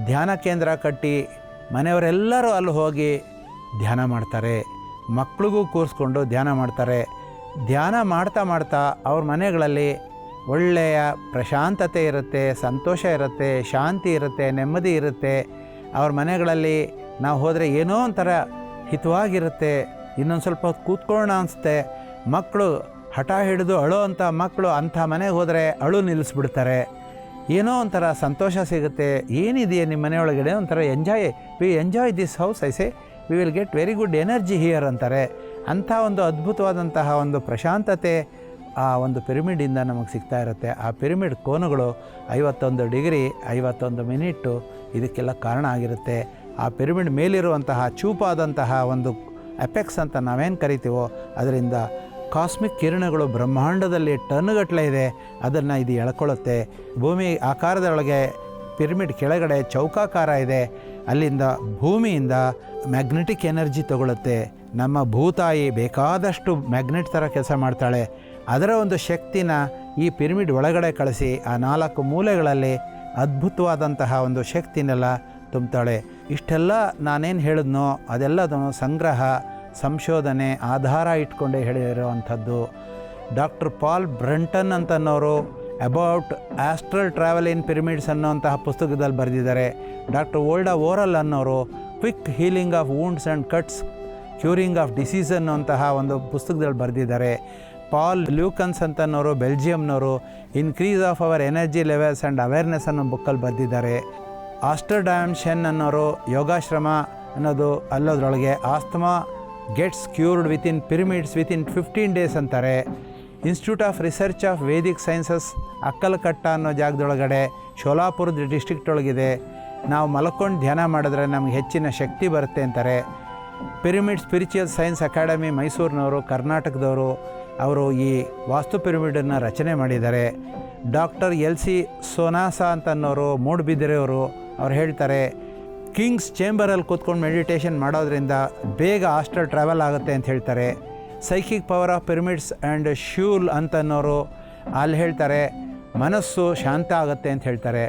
ಧ್ಯಾನ ಕೇಂದ್ರ ಕಟ್ಟಿ ಮನೆಯವರೆಲ್ಲರೂ ಅಲ್ಲಿ ಹೋಗಿ ಧ್ಯಾನ ಮಾಡ್ತಾರೆ. ಮಕ್ಕಳಿಗೂ ಕೂರಿಸ್ಕೊಂಡು ಧ್ಯಾನ ಮಾಡ್ತಾರೆ. ಧ್ಯಾನ ಮಾಡ್ತಾ ಅವ್ರ ಮನೆಗಳಲ್ಲಿ ಒಳ್ಳೆಯ ಪ್ರಶಾಂತತೆ ಇರುತ್ತೆ, ಸಂತೋಷ ಇರುತ್ತೆ, ಶಾಂತಿ ಇರುತ್ತೆ, ನೆಮ್ಮದಿ ಇರುತ್ತೆ. ಅವ್ರ ಮನೆಗಳಲ್ಲಿ ನಾವು ಹೋದರೆ ಏನೋ ಒಂಥರ ಹಿತವಾಗಿರುತ್ತೆ. ಇನ್ನೊಂದು ಸ್ವಲ್ಪ ಹೊತ್ತು ಕೂತ್ಕೊಳ್ಳೋಣ ಅನಿಸುತ್ತೆ. ಮಕ್ಕಳು ಹಠ ಹಿಡಿದು ಅಳೋ ಅಂಥ ಮಕ್ಕಳು ಅಂಥ ಮನೆಗೆ ಹೋದರೆ ಅಳು ನಿಲ್ಲಿಸ್ಬಿಡ್ತಾರೆ. ಏನೋ ಒಂಥರ ಸಂತೋಷ ಸಿಗುತ್ತೆ. ಏನಿದೆಯಾ ನಿಮ್ಮ ಮನೆಯೊಳಗಡೆ ಒಂಥರ ವಿ ಎಂಜಾಯ್ ದಿಸ್ ಹೌಸ್ ಐಸೆ, we will get very good energy here ಅಂತಾರೆ. ಅಂಥ ಒಂದು ಅದ್ಭುತವಾದಂತಹ ಒಂದು ಪ್ರಶಾಂತತೆ ಆ ಒಂದು ಪಿರಮಿಡಿಂದ ನಮಗೆ ಸಿಗ್ತಾ ಇರುತ್ತೆ. ಆ ಪಿರಮಿಡ್ ಕೋನಗಳು 51 ಡಿಗ್ರಿ 51 ಮಿನಿಟ್ಟು ಇದಕ್ಕೆಲ್ಲ ಕಾರಣ ಆಗಿರುತ್ತೆ. ಆ ಪಿರಮಿಡ್ ಮೇಲಿರುವಂತಹ ಚೂಪಾದಂತಹ ಒಂದು ಎಪೆಕ್ಸ್ ಅಂತ ನಾವೇನು ಕರಿತೀವೋ ಅದರಿಂದ ಕಾಸ್ಮಿಕ್ ಕಿರಣಗಳು ಬ್ರಹ್ಮಾಂಡದಲ್ಲಿ ಟನ್ಗಟ್ಟಲೆ ಇದೆ, ಅದನ್ನು ಇದು ಎಳ್ಕೊಳ್ಳುತ್ತೆ. ಭೂಮಿ ಆಕಾರದೊಳಗೆ ಪಿರಮಿಡ್ ಕೆಳಗಡೆ ಚೌಕಾಕಾರ ಇದೆ. ಅಲ್ಲಿಂದ ಭೂಮಿಯಿಂದ ಮ್ಯಾಗ್ನೆಟಿಕ್ ಎನರ್ಜಿ ತಗೊಳ್ಳುತ್ತೆ. ನಮ್ಮ ಭೂತಾಯಿ ಬೇಕಾದಷ್ಟು ಮ್ಯಾಗ್ನೆಟ್ ಥರ ಕೆಲಸ ಮಾಡ್ತಾಳೆ. ಅದರ ಒಂದು ಶಕ್ತಿನ ಈ ಪಿರಮಿಡ್ ಒಳಗಡೆ ಕಳಿಸಿ ಆ 4 ಮೂಲೆಗಳಲ್ಲಿ ಅದ್ಭುತವಾದಂತಹ ಒಂದು ಶಕ್ತಿನೆಲ್ಲ ತುಂಬ್ತಾಳೆ. ಇಷ್ಟೆಲ್ಲ ನಾನೇನು ಹೇಳಿದ್ನೋ ಅದೆಲ್ಲದನ್ನು ಸಂಗ್ರಹ ಸಂಶೋಧನೆ ಆಧಾರ ಇಟ್ಕೊಂಡೇ ಹೇಳಿರುವಂಥದ್ದು. ಡಾಕ್ಟರ್ ಪಾಲ್ ಬ್ರಂಟನ್ ಅಂತನವರು about astral travel in pyramids ಅನ್ನೋಂತಹ ಪುಸ್ತಕದಲ್ಲಿ ಬರೆದಿದ್ದಾರೆ. ಡಾಕ್ಟರ್ ಓಲ್ಡಾ ಓರಲ್ ಅನ್ನೋರು quick healing of wounds and cuts curing of disease ಅನ್ನೋಂತಹ ಒಂದು ಪುಸ್ತಕದಲ್ಲಿ ಬರೆದಿದ್ದಾರೆ. ಪಾಲ್ ಲ್ಯೂಕನ್ಸ್ ಅಂತನವರು ಬೆಲ್ಜಿಯಂನವರು increase of our energy levels and awareness ಅನ್ನೋ ಬುಕ್ಕಲ್ಲಿ ಬರೆದಿದ್ದಾರೆ. ಆಸ್ಟರ್ಡ್ಯಾಮ್ ಶೆನ್ ಅನ್ನೋರು ಯೋಗಾಶ್ರಮ ಅನ್ನೋದು ಅಲ್ಲೋದ್ರೊಳಗೆ asthma gets cured within pyramids within 15 days ಅಂತಾರೆ. Institute of research of Vedic sciences ಅಕ್ಕಲಕಟ್ಟ ಅನ್ನೋ ಜಾಗದೊಳಗಡೆ ಶೋಲಾಪುರದ ಡಿಸ್ಟ್ರಿಕ್ಟ್ ಒಳಗಿದೆ. ನಾವು ಮಲ್ಕೊಂಡು ಧ್ಯಾನ ಮಾಡಿದ್ರೆ ನಮಗೆ ಹೆಚ್ಚಿನ ಶಕ್ತಿ ಬರುತ್ತೆ ಅಂತಾರೆ. ಪಿರಮಿಡ್ ಸ್ಪಿರಿಚುವಲ್ ಸೈನ್ಸ್ ಅಕಾಡೆಮಿ ಮೈಸೂರಿನವರು ಕರ್ನಾಟಕದವರು ಅವರು ಈ ವಾಸ್ತು ಪಿರಮಿಡನ್ನು ರಚನೆ ಮಾಡಿದ್ದಾರೆ. ಡಾಕ್ಟರ್ LC ಸೋನಾಸಾ ಅಂತನ್ನೋರು ಮೂಡುಬಿದಿರೆಯವರು ಅವ್ರು ಹೇಳ್ತಾರೆ, ಕಿಂಗ್ಸ್ ಚೇಂಬರಲ್ಲಿ ಕೂತ್ಕೊಂಡು ಮೆಡಿಟೇಷನ್ ಮಾಡೋದ್ರಿಂದ ಬೇಗ ಆಸ್ಟ್ರಲ್ ಟ್ರಾವೆಲ್ ಆಗುತ್ತೆ ಅಂತ ಹೇಳ್ತಾರೆ. Psychic power of pyramids and Schul ಅಂತನ್ನೋರು ಅಲ್ಲಿ ಹೇಳ್ತಾರೆ ಮನಸ್ಸು ಶಾಂತ ಆಗುತ್ತೆ ಅಂತ ಹೇಳ್ತಾರೆ.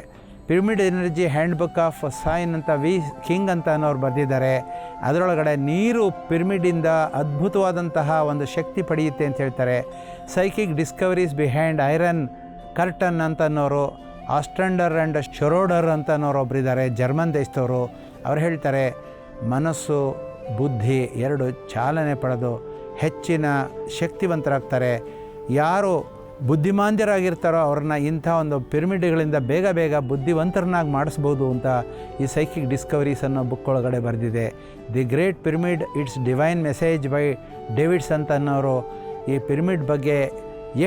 Pyramid energy handbook of sign ಅಂತ ವಿ ಕಿಂಗ್ ಅಂತ ಅನ್ನೋರು ಬರೆದಿದ್ದಾರೆ. ಅದರೊಳಗಡೆ ನೀರು ಪಿರಮಿಡಿಂದ ಅದ್ಭುತವಾದಂತಹ ಒಂದು ಶಕ್ತಿ ಪಡೆಯುತ್ತೆ ಅಂತ ಹೇಳ್ತಾರೆ. Psychic discoveries behind iron curtain ಅಂತನ್ನೋರು ಆಸ್ಟ್ರಂಡರ್ ಆ್ಯಂಡ್ ಶೊರೋಡರ್ ಅಂತನೋರು ಒಬ್ಬರಿದ್ದಾರೆ, ಜರ್ಮನ್ ದೇಶದವರು. ಅವ್ರು ಹೇಳ್ತಾರೆ ಮನಸ್ಸು ಬುದ್ಧಿ ಎರಡು ಚಾಲನೆ ಪಡೆದು ಹೆಚ್ಚಿನ ಶಕ್ತಿವಂತರಾಗ್ತಾರೆ. ಯಾರು ಬುದ್ಧಿಮಾಂದ್ಯರಾಗಿರ್ತಾರೋ ಅವ್ರನ್ನ ಇಂಥ ಒಂದು ಪಿರಮಿಡ್ಗಳಿಂದ ಬೇಗ ಬೇಗ ಬುದ್ಧಿವಂತರನ್ನಾಗಿ ಮಾಡಿಸ್ಬೋದು ಅಂತ ಈ ಸೈಕಿಕ್ ಡಿಸ್ಕವರೀಸ್ ಅನ್ನೋ ಬುಕ್ ಒಳಗಡೆ ಬರೆದಿದೆ. The great pyramid it's divine message by Davids ಅಂತ ಅನ್ನೋರು ಈ ಪಿರಮಿಡ್ ಬಗ್ಗೆ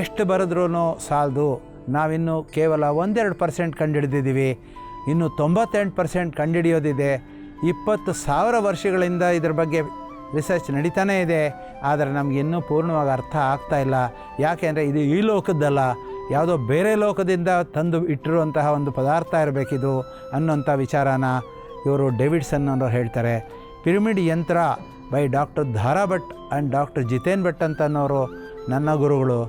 ಎಷ್ಟು ಬರೆದ್ರೂ ಸಾಲದು, ನಾವಿನ್ನೂ ಕೇವಲ 1-2% ಕಂಡುಹಿಡಿದಿದ್ದೀವಿ, ಇನ್ನು 98% ಕಂಡುಹಿಡಿಯೋದಿದೆ. 20,000 ವರ್ಷಗಳಿಂದ ಇದ್ರ ಬಗ್ಗೆ ರಿಸರ್ಚ್ ನಡೀತಾನೇ ಇದೆ, ಆದರೆ ನಮಗೆ ಇನ್ನೂ ಪೂರ್ಣವಾಗಿ ಅರ್ಥ ಆಗ್ತಾಯಿಲ್ಲ. ಯಾಕೆಂದರೆ ಇದು ಈ ಲೋಕದ್ದಲ್ಲ, ಯಾವುದೋ ಬೇರೆ ಲೋಕದಿಂದ ತಂದು ಇಟ್ಟಿರುವಂತಹ ಒಂದು ಪದಾರ್ಥ ಇರಬೇಕಿದು ಅನ್ನೋಂಥ ವಿಚಾರನ ಇವರು ಡೇವಿಡ್ಸನ್ ಅನ್ನೋರು ಹೇಳ್ತಾರೆ. ಪಿರಮಿಡ್ ಯಂತ್ರ ಬೈ ಡಾಕ್ಟರ್ ಧಾರಾ ಭಟ್ ಆ್ಯಂಡ್ ಡಾಕ್ಟರ್ ಜಿತೇನ್ ಭಟ್ ಅಂತ ಅನ್ನೋರು ನನ್ನ ಗುರುಗಳು.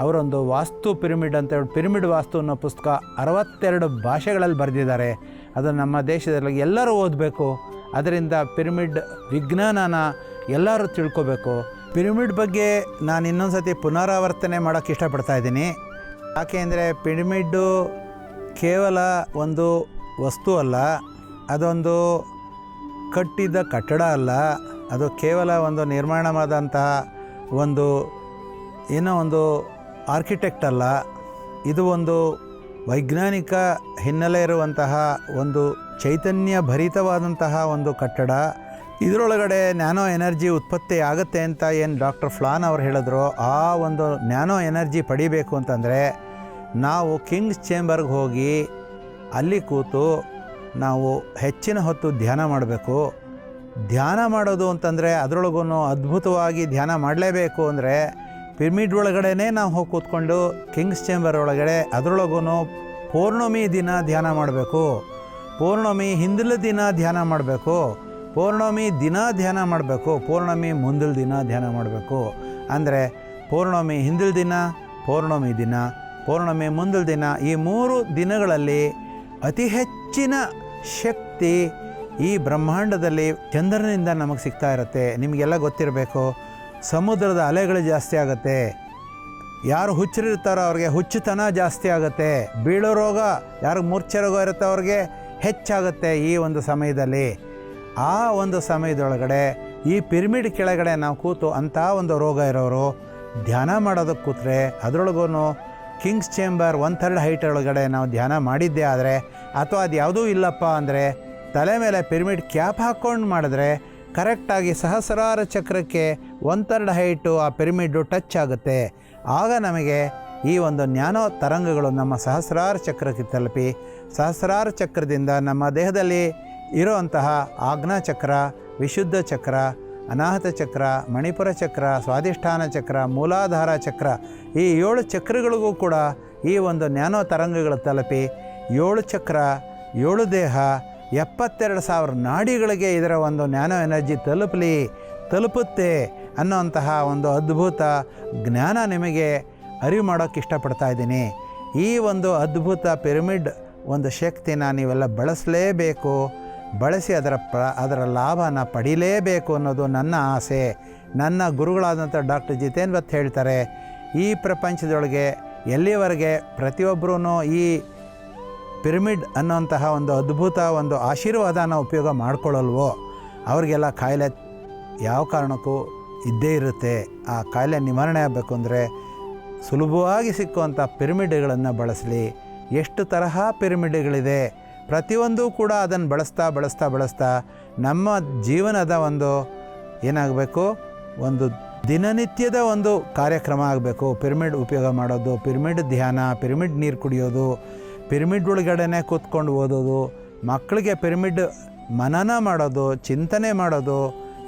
ಅವರೊಂದು ವಾಸ್ತು ಪಿರಮಿಡ್ ಅಂತೇಳಿ ಪಿರಮಿಡ್ ವಾಸ್ತು ಅನ್ನೋ ಪುಸ್ತಕ 62 ಭಾಷೆಗಳಲ್ಲಿ ಬರೆದಿದ್ದಾರೆ. ಅದು ನಮ್ಮ ದೇಶದಲ್ಲಿ ಎಲ್ಲರೂ ಓದಬೇಕು. ಅದರಿಂದ ಪಿರಮಿಡ್ ವಿಜ್ಞಾನನ ಎಲ್ಲರೂ ತಿಳ್ಕೊಬೇಕು. ಪಿರಮಿಡ್ ಬಗ್ಗೆ ನಾನು ಇನ್ನೊಂದು ಸತಿ ಪುನರಾವರ್ತನೆ ಮಾಡೋಕ್ಕೆ ಇಷ್ಟಪಡ್ತಾಯಿದ್ದೀನಿ. ಯಾಕೆ ಅಂದರೆ ಪಿರಮಿಡ್ಡು ಕೇವಲ ಒಂದು ವಸ್ತು ಅಲ್ಲ, ಅದೊಂದು ಕಟ್ಟಿದ ಕಟ್ಟಡ ಅಲ್ಲ, ಅದು ಕೇವಲ ಒಂದು ನಿರ್ಮಾಣವಾದಂತಹ ಒಂದು ಏನೋ ಒಂದು ಆರ್ಕಿಟೆಕ್ಟ್ ಅಲ್ಲ, ಇದು ಒಂದು ವೈಜ್ಞಾನಿಕ ಹಿನ್ನೆಲೆ ಇರುವಂತಹ ಒಂದು ಚೈತನ್ಯ ಭರಿತವಾದಂತಹ ಒಂದು ಕಟ್ಟಡ. ಇದರೊಳಗಡೆ ನ್ಯಾನೋ ಎನರ್ಜಿ ಉತ್ಪತ್ತಿ ಆಗುತ್ತೆ ಅಂತ ಏನು ಡಾಕ್ಟರ್ ಫ್ಲಾನ್ ಅವರು ಹೇಳಿದ್ರು, ಆ ಒಂದು ನ್ಯಾನೋ ಎನರ್ಜಿ ಪಡಿಬೇಕು ಅಂತಂದರೆ ನಾವು ಕಿಂಗ್ಸ್ ಚೇಂಬರ್ಗೆ ಹೋಗಿ ಅಲ್ಲಿ ಕೂತು ನಾವು ಹೆಚ್ಚಿನ ಹೊತ್ತು ಧ್ಯಾನ ಮಾಡಬೇಕು. ಧ್ಯಾನ ಮಾಡೋದು ಅಂತಂದರೆ ಅದರೊಳಗೂ ಅದ್ಭುತವಾಗಿ ಧ್ಯಾನ ಮಾಡಲೇಬೇಕು. ಅಂದರೆ ಪಿರಮಿಡ್ ಒಳಗಡೆನೇ ನಾವು ಹೋಗಿ ಕೂತ್ಕೊಂಡು ಕಿಂಗ್ಸ್ ಚೇಂಬರ್ ಒಳಗಡೆ ಅದರೊಳಗೂ ಪೌರ್ಣಮಿ ದಿನ ಧ್ಯಾನ ಮಾಡಬೇಕು, ಪೌರ್ಣಮಿ ಹಿಂದಿನ ದಿನ ಧ್ಯಾನ ಮಾಡಬೇಕು, ಪೌರ್ಣಮಿ ದಿನ ಧ್ಯಾನ ಮಾಡಬೇಕು, ಪೌರ್ಣಮಿ ಮುಂದಿನ ದಿನ ಧ್ಯಾನ ಮಾಡಬೇಕು. ಅಂದರೆ ಪೌರ್ಣಮಿ ಹಿಂದಿನ ದಿನ, ಪೌರ್ಣಮಿ ದಿನ, ಪೌರ್ಣಮಿ ಮುಂದಿನ ದಿನ, ಈ 3 ದಿನಗಳಲ್ಲಿ ಅತಿ ಹೆಚ್ಚಿನ ಶಕ್ತಿ ಈ ಬ್ರಹ್ಮಾಂಡದಲ್ಲಿ ಚಂದ್ರನಿಂದ ನಮಗೆ ಸಿಗ್ತಾ ಇರುತ್ತೆ. ನಿಮಗೆಲ್ಲ ಗೊತ್ತಿರಬೇಕು, ಸಮುದ್ರದ ಅಲೆಗಳು ಜಾಸ್ತಿ ಆಗುತ್ತೆ, ಯಾರು ಹುಚ್ಚರಿರ್ತಾರೋ ಅವ್ರಿಗೆ ಹುಚ್ಚುತನ ಜಾಸ್ತಿ ಆಗುತ್ತೆ, ಬೀಳೋ ರೋಗ ಯಾರಿಗೆ ಮೂರ್ಛೆ ರೋಗ ಇರುತ್ತೋ ಅವ್ರಿಗೆ ಹೆಚ್ಚಾಗುತ್ತೆ. ಈ ಒಂದು ಸಮಯದಲ್ಲಿ ಆ ಒಂದು ಸಮಯದೊಳಗಡೆ ಈ ಪಿರಮಿಡ್ ಕೆಳಗಡೆ ನಾವು ಕೂತು ಅಂಥ ಒಂದು ರೋಗ ಇರೋರು ಧ್ಯಾನ ಮಾಡೋದಕ್ಕೆ ಕೂತ್ರೆ ಅದರೊಳಗೂ ಕಿಂಗ್ಸ್ ಚೇಂಬರ್ 1/3 ಹೈಟ್ ಒಳಗಡೆ ನಾವು ಧ್ಯಾನ ಮಾಡಿದ್ದೇ ಆದರೆ, ಅಥವಾ ಅದು ಯಾವುದೂ ಇಲ್ಲಪ್ಪ ಅಂದರೆ ತಲೆ ಮೇಲೆ ಪಿರಮಿಡ್ ಕ್ಯಾಪ್ ಹಾಕ್ಕೊಂಡು ಮಾಡಿದ್ರೆ ಕರೆಕ್ಟಾಗಿ ಸಹಸ್ರಾರ ಚಕ್ರಕ್ಕೆ 1/3 ಹೈಟು ಆ ಪಿರಮಿಡ್ಡು ಟಚ್ ಆಗುತ್ತೆ. ಆಗ ನಮಗೆ ಈ ಒಂದು ಜ್ಞಾನೋ ತರಂಗಗಳು ನಮ್ಮ ಸಹಸ್ರಾರ ಚಕ್ರಕ್ಕೆ ತಲುಪಿ ಸಹಸ್ರಾರ ಚಕ್ರದಿಂದ ನಮ್ಮ ದೇಹದಲ್ಲಿ ಇರೋವಂತಹ ಆಜ್ಞಾ ಚಕ್ರ, ವಿಶುದ್ಧ ಚಕ್ರ, ಅನಾಹತ ಚಕ್ರ, ಮಣಿಪುರ ಚಕ್ರ, ಸ್ವಾಧಿಷ್ಠಾನ ಚಕ್ರ, ಮೂಲಾಧಾರ ಚಕ್ರ, ಈ 7 ಚಕ್ರಗಳಿಗೂ ಕೂಡ ಈ ಒಂದು ಜ್ಞಾನೋ ತರಂಗಗಳು ತಲುಪಿ 7 ಚಕ್ರ, 7 ದೇಹ, 72,000 ನಾಡಿಗಳಿಗೆ ಇದರ ಒಂದು ಜ್ಞಾನೋ ಎನರ್ಜಿ ತಲುಪುತ್ತೆ ಅನ್ನೋಂತಹ ಒಂದು ಅದ್ಭುತ ಜ್ಞಾನ ನಿಮಗೆ ಅರಿವು ಮಾಡೋಕ್ಕೆ ಇಷ್ಟಪಡ್ತಾ ಇದ್ದೀನಿ. ಈ ಒಂದು ಅದ್ಭುತ ಪಿರಮಿಡ್ ಒಂದು ಶಕ್ತಿನ ನೀವೆಲ್ಲ ಬಳಸಲೇಬೇಕು. ಬಳಸಿ ಅದರ ಲಾಭನ ಪಡೀಲೇಬೇಕು ಅನ್ನೋದು ನನ್ನ ಆಸೆ. ನನ್ನ ಗುರುಗಳಾದಂಥ ಡಾಕ್ಟರ್ ಜಿತೇನ್ ಭಟ್ ಹೇಳ್ತಾರೆ, ಈ ಪ್ರಪಂಚದೊಳಗೆ ಎಲ್ಲಿವರೆಗೆ ಪ್ರತಿಯೊಬ್ಬರೂ ಈ ಪಿರಮಿಡ್ ಅನ್ನೋಂತಹ ಒಂದು ಅದ್ಭುತ ಒಂದು ಆಶೀರ್ವಾದನ ಉಪಯೋಗ ಮಾಡ್ಕೊಳ್ಳಲ್ವೋ ಅವ್ರಿಗೆಲ್ಲ ಕಾಯಿಲೆ ಯಾವ ಕಾರಣಕ್ಕೂ ಇದ್ದೇ ಇರುತ್ತೆ. ಆ ಕಾಯಿಲೆ ನಿವಾರಣೆ ಆಗಬೇಕು ಅಂದರೆ ಸುಲಭವಾಗಿ ಸಿಕ್ಕುವಂಥ ಪಿರಮಿಡ್ಗಳನ್ನು ಬಳಸಲಿ. ಎಷ್ಟು ತರಹ ಪಿರಮಿಡ್ಗಳಿದೆ, ಪ್ರತಿಯೊಂದು ಕೂಡ ಅದನ್ನು ಬಳಸ್ತಾ ನಮ್ಮ ಜೀವನದ ಒಂದು ಏನಾಗಬೇಕು, ಒಂದು ದಿನನಿತ್ಯದ ಒಂದು ಕಾರ್ಯಕ್ರಮ ಆಗಬೇಕು. ಪಿರಮಿಡ್ ಉಪಯೋಗ ಮಾಡೋದು, ಪಿರಮಿಡ್ ಧ್ಯಾನ, ಪಿರಮಿಡ್ ನೀರು ಕುಡಿಯೋದು, ಪಿರಮಿಡ್ ಒಳಗಡೆ ಕೂತ್ಕೊಂಡು ಓದೋದು, ಮಕ್ಕಳಿಗೆ ಪಿರಮಿಡ್ ಮನನ ಮಾಡೋದು, ಚಿಂತನೆ ಮಾಡೋದು.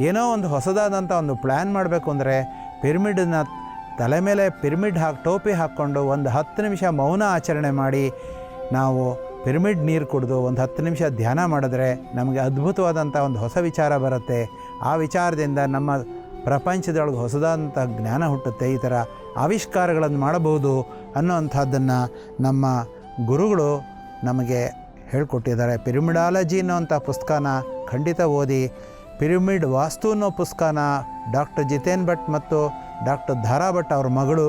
ಏನೋ ಒಂದು ಹೊಸದಾದಂಥ ಒಂದು ಪ್ಲ್ಯಾನ್ ಮಾಡಬೇಕು ಅಂದರೆ ಪಿರಮಿಡನ್ನ ತಲೆ ಮೇಲೆ ಪಿರಮಿಡ್ ಟೋಪಿ ಹಾಕ್ಕೊಂಡು ಒಂದು 10 ನಿಮಿಷ ಮೌನ ಆಚರಣೆ ಮಾಡಿ ನಾವು ಪಿರಮಿಡ್ ನೀರು ಕುಡಿದು ಒಂದು 10 ನಿಮಿಷ ಧ್ಯಾನ ಮಾಡಿದ್ರೆ ನಮಗೆ ಅದ್ಭುತವಾದಂಥ ಒಂದು ಹೊಸ ವಿಚಾರ ಬರುತ್ತೆ. ಆ ವಿಚಾರದಿಂದ ನಮ್ಮ ಪ್ರಪಂಚದೊಳಗೆ ಹೊಸದಾದಂಥ ಜ್ಞಾನ ಹುಟ್ಟುತ್ತೆ. ಈ ಥರ ಆವಿಷ್ಕಾರಗಳನ್ನು ಮಾಡಬಹುದು ಅನ್ನೋವಂಥದ್ದನ್ನು ನಮ್ಮ ಗುರುಗಳು ನಮಗೆ ಹೇಳ್ಕೊಟ್ಟಿದ್ದಾರೆ. ಪಿರಮಿಡಾಲಜಿ ಅನ್ನೋಂಥ ಪುಸ್ತಕನ ಖಂಡಿತ ಓದಿ. ಪಿರಮಿಡ್ ವಾಸ್ತು ಅನ್ನೋ ಪುಸ್ತಕನ ಡಾಕ್ಟರ್ ಜಿತೇನ್ ಭಟ್ ಮತ್ತು ಡಾಕ್ಟರ್ ಧಾರಾ ಭಟ್ ಅವ್ರ ಮಗಳು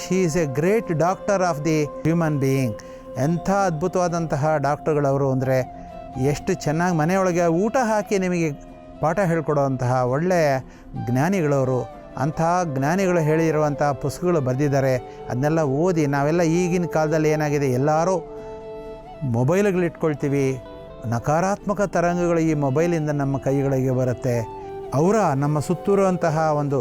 she is A great doctor of the human being. ಎಂಥ ಅದ್ಭುತವಾದಂತಹ ಡಾಕ್ಟರ್ಗಳವರು ಅಂದರೆ ಎಷ್ಟು ಚೆನ್ನಾಗಿ ಮನೆಯೊಳಗೆ ಊಟ ಹಾಕಿ ನಿಮಗೆ ಪಾಠ ಹೇಳ್ಕೊಡೋವಂತಹ ಒಳ್ಳೆಯ ಜ್ಞಾನಿಗಳವರು. ಅಂತಹ ಜ್ಞಾನಿಗಳು ಹೇಳಿರುವಂಥ ಪುಸ್ತಕಗಳು ಬರೆದಿದ್ದಾರೆ. ಅದನ್ನೆಲ್ಲ ಓದಿ. ನಾವೆಲ್ಲ ಈಗಿನ ಕಾಲದಲ್ಲಿ ಏನಾಗಿದೆ, ಎಲ್ಲರೂ ಮೊಬೈಲ್ಗಳಿಟ್ಕೊಳ್ತೀವಿ. ನಕಾರಾತ್ಮಕ ತರಂಗಗಳು ಈ ಮೊಬೈಲಿಂದ ನಮ್ಮ ಕೈಗಳಿಗೆ ಬರುತ್ತೆ. ನಮ್ಮ ಸುತ್ತಿರುವಂತಹ ಒಂದು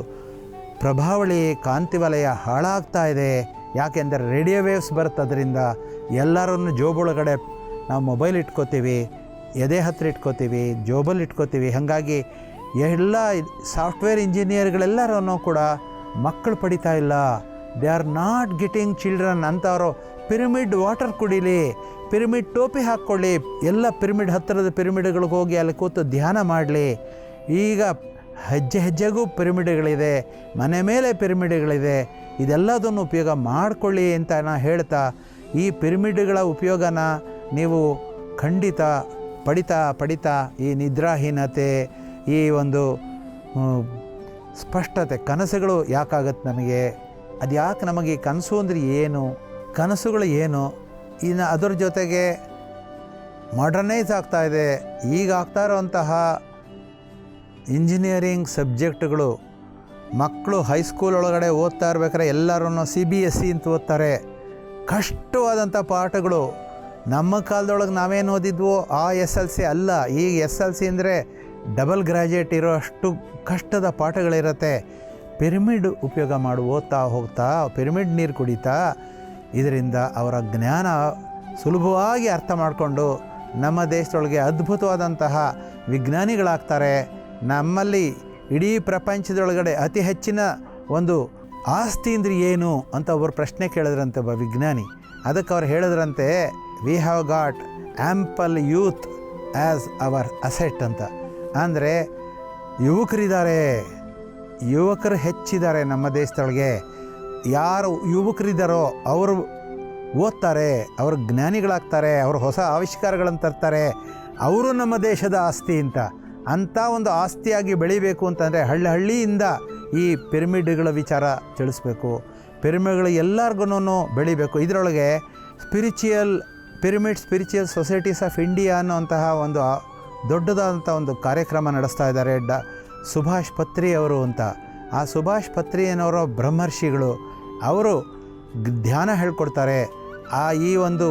ಪ್ರಭಾವಳಿ ಕಾಂತಿವಲಯ ಹಾಳಾಗ್ತಾ ಇದೆ. ಯಾಕೆಂದರೆ ರೇಡಿಯೋ ವೇವ್ಸ್ ಬರುತ್ತೆ. ಅದರಿಂದ ಎಲ್ಲರನ್ನು ಜೋಬೊಳಗಡೆ ನಾವು ಮೊಬೈಲ್ ಇಟ್ಕೋತೀವಿ, ಎದೆ ಹತ್ತಿರ ಇಟ್ಕೋತೀವಿ, ಜೋಬಲ್ಲಿ ಇಟ್ಕೋತೀವಿ. ಹಾಗಾಗಿ ಎಲ್ಲ ಸಾಫ್ಟ್ವೇರ್ ಇಂಜಿನಿಯರ್ಗಳೆಲ್ಲರೂ ಕೂಡ ಮಕ್ಕಳು ಪಡಿತಾ ಇಲ್ಲ. They are not getting children. ಅಂಥವರು ಪಿರಮಿಡ್ ವಾಟರ್ ಕುಡೀಲಿ, ಪಿರಮಿಡ್ ಟೋಪಿ ಹಾಕ್ಕೊಳ್ಳಿ, ಎಲ್ಲ ಪಿರಮಿಡ್ ಹತ್ತಿರದ ಪಿರಮಿಡ್ಗಳಿಗೆ ಹೋಗಿ ಅಲ್ಲಿ ಕೂತು ಧ್ಯಾನ ಮಾಡಲಿ. ಈಗ ಹೆಜ್ಜೆಗೂ ಪಿರಮಿಡ್ಗಳಿದೆ, ಮನೆ ಮೇಲೆ ಪಿರಮಿಡ್ಗಳಿದೆ. ಇದೆಲ್ಲದನ್ನು ಉಪಯೋಗ ಮಾಡಿಕೊಳ್ಳಿ ಅಂತ ನಾನು ಹೇಳ್ತಾ, ಈ ಪಿರಮಿಡ್ಗಳ ಉಪಯೋಗನ ನೀವು ಖಂಡಿತ ಪಡಿತಾ ಈ ನಿದ್ರಾಹೀನತೆ, ಈ ಒಂದು ಸ್ಪಷ್ಟತೆ, ಕನಸುಗಳು ಯಾಕಾಗತ್ತೆ ನಮಗೆ, ಅದು ಯಾಕೆ ನಮಗೆ ಕನಸು ಅಂದರೆ ಏನು, ಕನಸುಗಳು ಏನು, ಇನ್ನು ಅದರ ಜೊತೆಗೆ ಮಾಡರ್ನೈಸ್ ಆಗ್ತಾಯಿದೆ. ಈಗ ಆಗ್ತಾ ಇರೋಂತಹ ಇಂಜಿನಿಯರಿಂಗ್ ಸಬ್ಜೆಕ್ಟ್ಗಳು, ಮಕ್ಕಳು ಹೈಸ್ಕೂಲ್ ಒಳಗಡೆ ಓದ್ತಾ ಇರ್ಬೇಕಾದ್ರೆ ಎಲ್ಲರೂ CBSE ಅಂತ ಓದ್ತಾರೆ. ಕಷ್ಟವಾದಂಥ ಪಾಠಗಳು. ನಮ್ಮ ಕಾಲದೊಳಗೆ ನಾವೇನು ಓದಿದ್ವೋ ಆ SLC ಅಲ್ಲ. ಈಗ SLC ಅಂದರೆ ಡಬಲ್ ಗ್ರ್ಯಾಜುಯೇಟ್ ಇರೋ ಅಷ್ಟು ಕಷ್ಟದ ಪಾಠಗಳಿರುತ್ತೆ. ಪಿರಮಿಡ್ ಉಪಯೋಗ ಮಾಡಿ ಓದ್ತಾ ಹೋಗ್ತಾ, ಪಿರಮಿಡ್ ನೀರು ಕುಡಿತಾ, ಇದರಿಂದ ಅವರ ಜ್ಞಾನ ಸುಲಭವಾಗಿ ಅರ್ಥ ಮಾಡಿಕೊಂಡು ನಮ್ಮ ದೇಶದೊಳಗೆ ಅದ್ಭುತವಾದಂತಹ ವಿಜ್ಞಾನಿಗಳಾಗ್ತಾರೆ. ನಮ್ಮಲ್ಲಿ ಇಡೀ ಪ್ರಪಂಚದೊಳಗಡೆ ಅತಿ ಹೆಚ್ಚಿನ ಒಂದು ಆಸ್ತಿ ಅಂದರೆ ಏನು ಅಂತ ಒಬ್ಬರು ಪ್ರಶ್ನೆ ಕೇಳಿದ್ರಂತೆ ಒಬ್ಬ ವಿಜ್ಞಾನಿ. ಅದಕ್ಕೆ ಅವ್ರು ಹೇಳಿದ್ರಂತೆ, we have got ample youth as hour asset ಅಂತ. ಅಂದರೆ ಯುವಕರು ಹೆಚ್ಚಿದ್ದಾರೆ ನಮ್ಮ ದೇಶದೊಳಗೆ. ಯಾರು ಯುವಕರಿದ್ದಾರೋ ಅವರು ಓದ್ತಾರೆ, ಅವರು ಜ್ಞಾನಿಗಳಾಗ್ತಾರೆ, ಅವರು ಹೊಸ ಆವಿಷ್ಕಾರಗಳನ್ನು ತರ್ತಾರೆ. ಅವರು ನಮ್ಮ ದೇಶದ ಆಸ್ತಿ ಅಂಥ ಒಂದು ಆಸ್ತಿಯಾಗಿ ಬೆಳಿಬೇಕು ಅಂತಂದರೆ ಹಳ್ಳಿಯಿಂದ ಈ ಪಿರಮಿಡ್ಗಳ ವಿಚಾರ ತಿಳಿಸ್ಬೇಕು. ಪಿರಮಿಡ್ಗಳು ಎಲ್ಲರಿಗೂ ಬೆಳಿಬೇಕು. ಇದರೊಳಗೆ ಸ್ಪಿರಿಚುವಲ್ ಸೊಸೈಟೀಸ್ ಆಫ್ ಇಂಡಿಯಾ ಅನ್ನುವಂತಹ ಒಂದು ದೊಡ್ಡದಾದಂಥ ಒಂದು ಕಾರ್ಯಕ್ರಮ ನಡೆಸ್ತಾ ಇದ್ದಾರೆ ಸುಭಾಷ್ ಪತ್ರಿ ಅವರು ಅಂತ. ಆ ಸುಭಾಷ್ ಪತ್ರಿ ಅನ್ನೋರು ಬ್ರಹ್ಮರ್ಷಿಗಳು. ಅವರು ಧ್ಯಾನ ಹೇಳ್ಕೊಡ್ತಾರೆ. ಈ ಒಂದು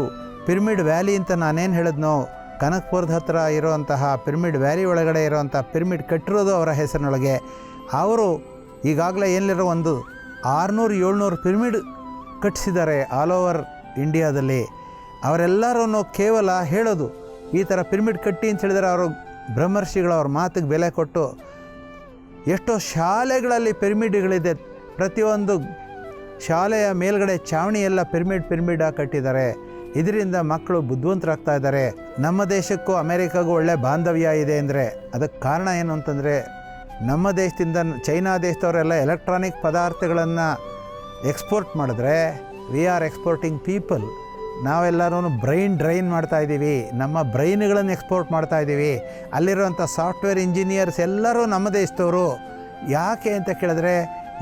ಪಿರಮಿಡ್ ವ್ಯಾಲಿ ಅಂತ ನಾನೇನು ಹೇಳಿದ್ನೋ, ಕನಕಪುರದ ಹತ್ರ ಇರುವಂತಹ ಪಿರಮಿಡ್ ವ್ಯಾಲಿ ಒಳಗಡೆ ಇರುವಂಥ ಪಿರಮಿಡ್ ಕಟ್ಟಿರೋದು ಅವರ ಹೆಸರಿನೊಳಗೆ. ಅವರು ಈಗಾಗಲೇ ಏನಿರೋ ಒಂದು 600-700 ಪಿರಮಿಡ್ ಕಟ್ಟಿಸಿದ್ದಾರೆ ಆಲ್ ಓವರ್ ಇಂಡಿಯಾದಲ್ಲಿ. ಅವರೆಲ್ಲರೂ ಕೇವಲ ಹೇಳೋದು ಈ ಥರ ಪಿರಮಿಡ್ ಕಟ್ಟಿ ಅಂತ ಹೇಳಿದರೆ ಅವರು ಬ್ರಹ್ಮರ್ಷಿಗಳು ಅವ್ರ ಮಾತಿಗೆ ಬೆಲೆ ಕೊಟ್ಟು ಎಷ್ಟೋ ಶಾಲೆಗಳಲ್ಲಿ ಪಿರಮಿಡ್ಗಳಿದೆ. ಪ್ರತಿಯೊಂದು ಶಾಲೆಯ ಮೇಲ್ಗಡೆ ಚಾವಣಿ ಎಲ್ಲ ಪಿರಮಿಡ್ ಕಟ್ಟಿದ್ದಾರೆ. ಇದರಿಂದ ಮಕ್ಕಳು ಬುದ್ಧಿವಂತರಾಗ್ತಾ ಇದ್ದಾರೆ. ನಮ್ಮ ದೇಶಕ್ಕೂ ಅಮೇರಿಕಾಗೂ ಒಳ್ಳೆ ಬಾಂಧವ್ಯ ಇದೆ ಅಂದರೆ ಅದಕ್ಕೆ ಕಾರಣ ಏನು ಅಂತಂದರೆ, ನಮ್ಮ ದೇಶದಿಂದ ಚೈನಾ ದೇಶದವರೆಲ್ಲ ಎಲೆಕ್ಟ್ರಾನಿಕ್ ಪದಾರ್ಥಗಳನ್ನು ಎಕ್ಸ್ಪೋರ್ಟ್ ಮಾಡಿದ್ರೆ ವಿ ಆರ್ ಎಕ್ಸ್ಪೋರ್ಟಿಂಗ್ ಪೀಪಲ್. ನಾವೆಲ್ಲರೂ ಬ್ರೈನ್ ಡ್ರೈನ್ ಮಾಡ್ತಾಯಿದ್ದೀವಿ, ನಮ್ಮ ಬ್ರೈನ್ಗಳನ್ನು ಎಕ್ಸ್ಪೋರ್ಟ್ ಮಾಡ್ತಾಯಿದ್ದೀವಿ. ಅಲ್ಲಿರುವಂಥ ಸಾಫ್ಟ್ವೇರ್ ಇಂಜಿನಿಯರ್ಸ್ ಎಲ್ಲರೂ ನಮ್ಮ ದೇಶದವರು. ಯಾಕೆ ಅಂತ ಕೇಳಿದ್ರೆ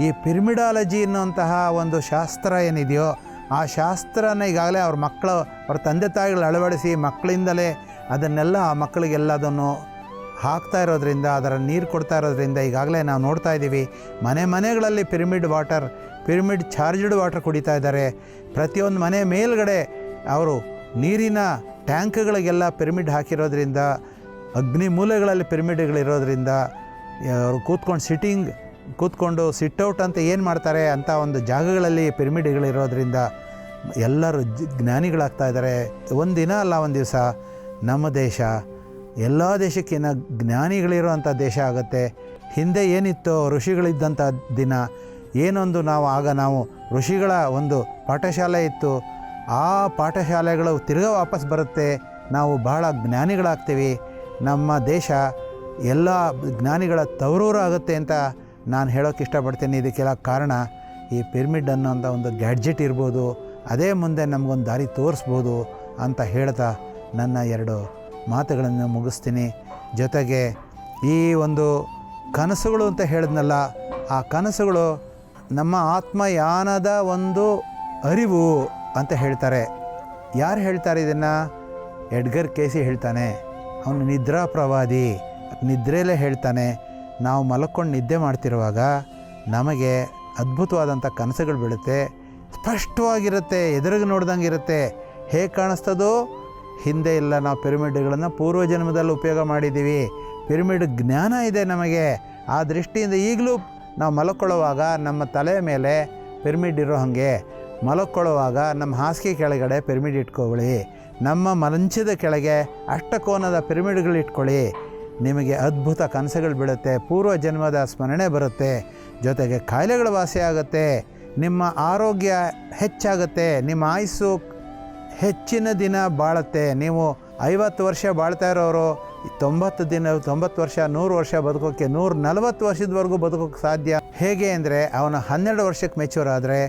ಈ ಪಿರಮಿಡಾಲಜಿ ಅನ್ನುವಂತಹ ಒಂದು ಶಾಸ್ತ್ರ ಏನಿದೆಯೋ ಆ ಶಾಸ್ತ್ರನ ಈಗಾಗಲೇ ಅವ್ರ ತಂದೆ ತಾಯಿಗಳು ಅಳವಡಿಸಿ ಮಕ್ಕಳಿಂದಲೇ ಅದನ್ನೆಲ್ಲ ಆ ಮಕ್ಕಳಿಗೆಲ್ಲದನ್ನು ಹಾಕ್ತಾ ಇರೋದ್ರಿಂದ, ಅದರ ನೀರು ಕೊಡ್ತಾ ಇರೋದ್ರಿಂದ ಈಗಾಗಲೇ ನಾವು ನೋಡ್ತಾ ಇದ್ದೀವಿ. ಮನೆಗಳಲ್ಲಿ ಪಿರಮಿಡ್ ಚಾರ್ಜ್ಡ್ ವಾಟರ್ ಕುಡಿತಾ ಇದ್ದಾರೆ. ಪ್ರತಿಯೊಂದು ಮನೆ ಮೇಲ್ಗಡೆ ಅವರು ನೀರಿನ ಟ್ಯಾಂಕ್ಗಳಿಗೆಲ್ಲ ಪಿರಮಿಡ್ ಹಾಕಿರೋದ್ರಿಂದ, ಅಗ್ನಿ ಮೂಲೆಗಳಲ್ಲಿ ಪಿರಮಿಡ್ಗಳಿರೋದ್ರಿಂದ ಅವರು ಕೂತ್ಕೊಂಡು ಸಿಟ್ಔಟ್ ಅಂತ ಏನು ಮಾಡ್ತಾರೆ ಅಂಥ ಒಂದು ಜಾಗಗಳಲ್ಲಿ ಪಿರಮಿಡ್ಗಳಿರೋದ್ರಿಂದ ಎಲ್ಲರೂ ಜ್ಞಾನಿಗಳಾಗ್ತಾ ಇದ್ದಾರೆ. ಒಂದಿನ ಅಲ್ಲ ಒಂದು ದಿವಸ ನಮ್ಮ ದೇಶ ಎಲ್ಲ ದೇಶಕ್ಕಿಂತ ಜ್ಞಾನಿಗಳಿರುವಂಥ ದೇಶ ಆಗುತ್ತೆ. ಹಿಂದೆ ಏನಿತ್ತೋ ಋಷಿಗಳಿದ್ದಂಥ ದಿನ ಏನೊಂದು ನಾವು ಋಷಿಗಳ ಒಂದು ಪಾಠಶಾಲೆ ಇತ್ತು, ಆ ಪಾಠಶಾಲೆಗಳು ತಿರ್ಗಾ ವಾಪಸ್ ಬರುತ್ತೆ. ನಾವು ಬಹಳ ಜ್ಞಾನಿಗಳಾಗ್ತೀವಿ. ನಮ್ಮ ದೇಶ ಎಲ್ಲ ಜ್ಞಾನಿಗಳ ತವರೂರು ಆಗುತ್ತೆ ಅಂತ ನಾನು ಹೇಳೋಕ್ಕೆ ಇಷ್ಟಪಡ್ತೀನಿ. ಇದಕ್ಕೆಲ್ಲ ಕಾರಣ ಈ ಪಿರಮಿಡ್ ಅನ್ನೋಂಥ ಒಂದು ಗ್ಯಾಡ್ಜೆಟ್ ಇರ್ಬೋದು, ಅದೇ ಮುಂದೆ ನಮಗೊಂದು ದಾರಿ ತೋರಿಸ್ಬೋದು ಅಂತ ಹೇಳ್ತಾ ನನ್ನ 2 ಮಾತುಗಳನ್ನು ಮುಗಿಸ್ತೀನಿ. ಜೊತೆಗೆ ಈ ಒಂದು ಕನಸುಗಳು ಅಂತ ಹೇಳಿದ್ನಲ್ಲ, ಆ ಕನಸುಗಳು ನಮ್ಮ ಆತ್ಮಯಾನದ ಒಂದು ಅರಿವು ಅಂತ ಹೇಳ್ತಾರೆ. ಯಾರು ಹೇಳ್ತಾರೆ ಇದನ್ನು? ಎಡ್ಗರ್ ಕೇಸಿ ಹೇಳ್ತಾನೆ. ಅವನು ನಿದ್ರಾ ಪ್ರವಾದಿ, ನಿದ್ರೆಯಲ್ಲೇ ಹೇಳ್ತಾನೆ. ನಾವು ಮಲ್ಕೊಂಡು ನಿದ್ದೆ ಮಾಡ್ತಿರುವಾಗ ನಮಗೆ ಅದ್ಭುತವಾದಂಥ ಕನಸುಗಳು ಬೀಳುತ್ತೆ. ಸ್ಪಷ್ಟವಾಗಿರುತ್ತೆ, ಎದುರಿಗೆ ನೋಡ್ದಂಗೆ ಇರುತ್ತೆ. ಹೇಗೆ ಕಾಣಿಸ್ತದೋ ಹಿಂದೆ ಇಲ್ಲ, ನಾವು ಪಿರಮಿಡ್ಗಳನ್ನು ಪೂರ್ವಜನ್ಮದಲ್ಲಿ ಉಪಯೋಗ ಮಾಡಿದ್ದೀವಿ. ಪಿರಮಿಡ್ ಜ್ಞಾನ ಇದೆ ನಮಗೆ. ಆ ದೃಷ್ಟಿಯಿಂದ ಈಗಲೂ ನಾವು ಮಲ್ಕೊಳ್ಳುವಾಗ ನಮ್ಮ ತಲೆ ಮೇಲೆ ಪಿರಮಿಡ್ ಇರೋ ಹಾಗೆ ಮಲ್ಕೊಳ್ಳುವಾಗ ನಮ್ಮ ಹಾಸಿಗೆ ಕೆಳಗಡೆ ಪಿರಮಿಡ್ ಇಟ್ಕೊಳ್ಳಿ, ನಮ್ಮ ಮಂಚದ ಕೆಳಗೆ ಅಷ್ಟಕೋನದ ಪಿರಮಿಡ್ಗಳು ಇಟ್ಕೊಳ್ಳಿ. ನಿಮಗೆ ಅದ್ಭುತ ಕನಸುಗಳು ಬೀಳುತ್ತೆ, ಪೂರ್ವ ಜನ್ಮದ ಸ್ಮರಣೆ ಬರುತ್ತೆ, ಜೊತೆಗೆ ಕಾಯಿಲೆಗಳು ವಾಸಿ ಆಗುತ್ತೆ, ನಿಮ್ಮ ಆರೋಗ್ಯ ಹೆಚ್ಚಾಗುತ್ತೆ, ನಿಮ್ಮ ಆಯುಸ್ಸು ಹೆಚ್ಚಿನ ದಿನ ಬಾಳುತ್ತೆ. ನೀವು 50 ವರ್ಷ ಬಾಳ್ತಾ ಇರೋರು 90 ವರ್ಷ 100 ವರ್ಷ ಬದುಕೋಕ್ಕೆ 140 ವರ್ಷದವರೆಗೂ ಬದುಕೋಕ್ಕೆ ಸಾಧ್ಯ. ಹೇಗೆ ಅಂದರೆ ಅವನು 12 ವರ್ಷಕ್ಕೆ ಮೆಚ್ಯೂರ್ ಆದರೆ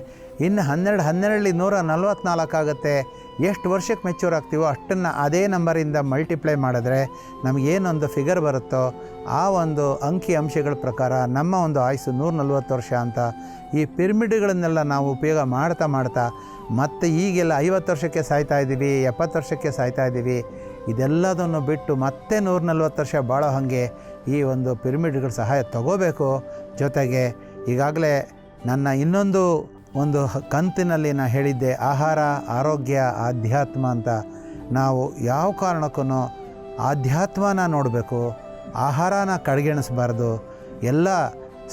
ಇನ್ನು 12 144 ಆಗುತ್ತೆ. ಎಷ್ಟು ವರ್ಷಕ್ಕೆ ಮೆಚ್ಯೂರ್ ಆಗ್ತೀವೋ ಅಷ್ಟನ್ನು ಅದೇ ನಂಬರಿಂದ ಮಲ್ಟಿಪ್ಲೈ ಮಾಡಿದ್ರೆ ನಮಗೇನೊಂದು ಫಿಗರ್ ಬರುತ್ತೋ ಆ ಒಂದು ಅಂಕಿ ಅಂಶಗಳ ಪ್ರಕಾರ ನಮ್ಮ ಒಂದು ಆಯುಸ್ಸು 140 ವರ್ಷ ಅಂತ. ಈ ಪಿರಮಿಡ್ಗಳನ್ನೆಲ್ಲ ನಾವು ಉಪಯೋಗ ಮಾಡ್ತಾ ಮತ್ತು ಈಗೆಲ್ಲ 50 ವರ್ಷಕ್ಕೆ ಸಾಯ್ತಾ ಇದ್ದೀವಿ, 70 ವರ್ಷಕ್ಕೆ ಸಾಯ್ತಾ ಇದ್ದೀವಿ. ಇದೆಲ್ಲದನ್ನು ಬಿಟ್ಟು ಮತ್ತೆ 140 ವರ್ಷ ಬಾಳೋ ಹಾಗೆ ಈ ಒಂದು ಪಿರಮಿಡ್ಗಳ ಸಹಾಯ ತಗೋಬೇಕು. ಜೊತೆಗೆ ಈಗಾಗಲೇ ನನ್ನ ಇನ್ನೊಂದು ಕಂತಿನಲ್ಲಿ ನಾನು ಹೇಳಿದ್ದೆ, ಆಹಾರ, ಆರೋಗ್ಯ, ಆಧ್ಯಾತ್ಮ ಅಂತ. ನಾವು ಯಾವ ಕಾರಣಕ್ಕೂ ಆಧ್ಯಾತ್ಮನ ನೋಡಬೇಕು, ಆಹಾರನ ಕಡೆಗಣಿಸಬಾರ್ದು. ಎಲ್ಲ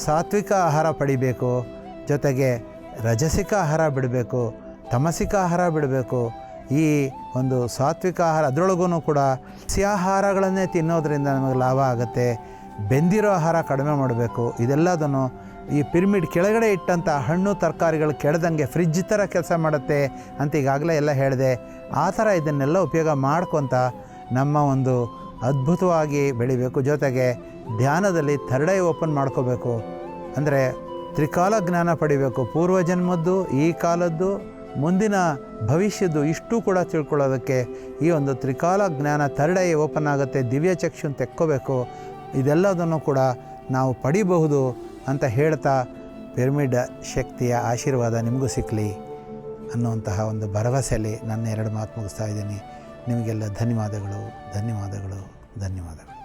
ಸಾತ್ವಿಕ ಆಹಾರ ಪಡಿಬೇಕು, ಜೊತೆಗೆ ರಜಸಿಕ ಆಹಾರ ಬಿಡಬೇಕು, ತಮಸಿಕ ಆಹಾರ ಬಿಡಬೇಕು. ಈ ಒಂದು ಸಾತ್ವಿಕ ಆಹಾರ ಅದರೊಳಗೂ ಕೂಡ ಆಹಾರಗಳನ್ನೇ ತಿನ್ನೋದ್ರಿಂದ ನಮಗೆ ಲಾಭ ಆಗುತ್ತೆ. ಬೆಂದಿರೋ ಆಹಾರ ಕಡಿಮೆ ಮಾಡಬೇಕು. ಇದೆಲ್ಲದನ್ನು ಈ ಪಿರಮಿಡ್ ಕೆಳಗಡೆ ಇಟ್ಟಂಥ ಹಣ್ಣು ತರಕಾರಿಗಳು ಕೆಡದಂಗೆ ಫ್ರಿಜ್ ಥರ ಕೆಲಸ ಮಾಡುತ್ತೆ ಅಂತ ಈಗಾಗಲೇ ಎಲ್ಲ ಹೇಳಿದೆ. ಆ ಥರ ಇದನ್ನೆಲ್ಲ ಉಪಯೋಗ ಮಾಡ್ಕೊತ ನಮ್ಮ ಒಂದು ಅದ್ಭುತವಾಗಿ ಬೆಳಿಬೇಕು. ಜೊತೆಗೆ ಧ್ಯಾನದಲ್ಲಿ ಥರ್ಡ್ ಐ ಓಪನ್ ಮಾಡ್ಕೋಬೇಕು. ಅಂದರೆ ತ್ರಿಕಾಲ ಜ್ಞಾನ ಪಡಿಬೇಕು, ಪೂರ್ವಜನ್ಮದ್ದು, ಈ ಕಾಲದ್ದು, ಮುಂದಿನ ಭವಿಷ್ಯದ್ದು ಇಷ್ಟು ಕೂಡ ತಿಳ್ಕೊಳ್ಳೋದಕ್ಕೆ ಈ ಒಂದು ತ್ರಿಕಾಲ ಜ್ಞಾನ ಥರ್ಡ್ ಐ ಓಪನ್ ಆಗುತ್ತೆ. ದಿವ್ಯ ಚಕ್ಷುನ್ ತೆಕ್ಕೋಬೇಕು. ಇದೆಲ್ಲದನ್ನು ಕೂಡ ನಾವು ಪಡಿಬಹುದು ಅಂತ ಹೇಳ್ತಾ ಪಿರಮಿಡ್ ಶಕ್ತಿಯ ಆಶೀರ್ವಾದ ನಿಮಗೂ ಸಿಕ್ಕಲಿ ಅನ್ನುವಂತಹ ಒಂದು ಭರವಸೆಯಲ್ಲಿ ನನ್ನ 2 ಮಾತು ಮುಗಿಸ್ತಾ ಇದ್ದೀನಿ. ನಿಮಗೆಲ್ಲ ಧನ್ಯವಾದಗಳು.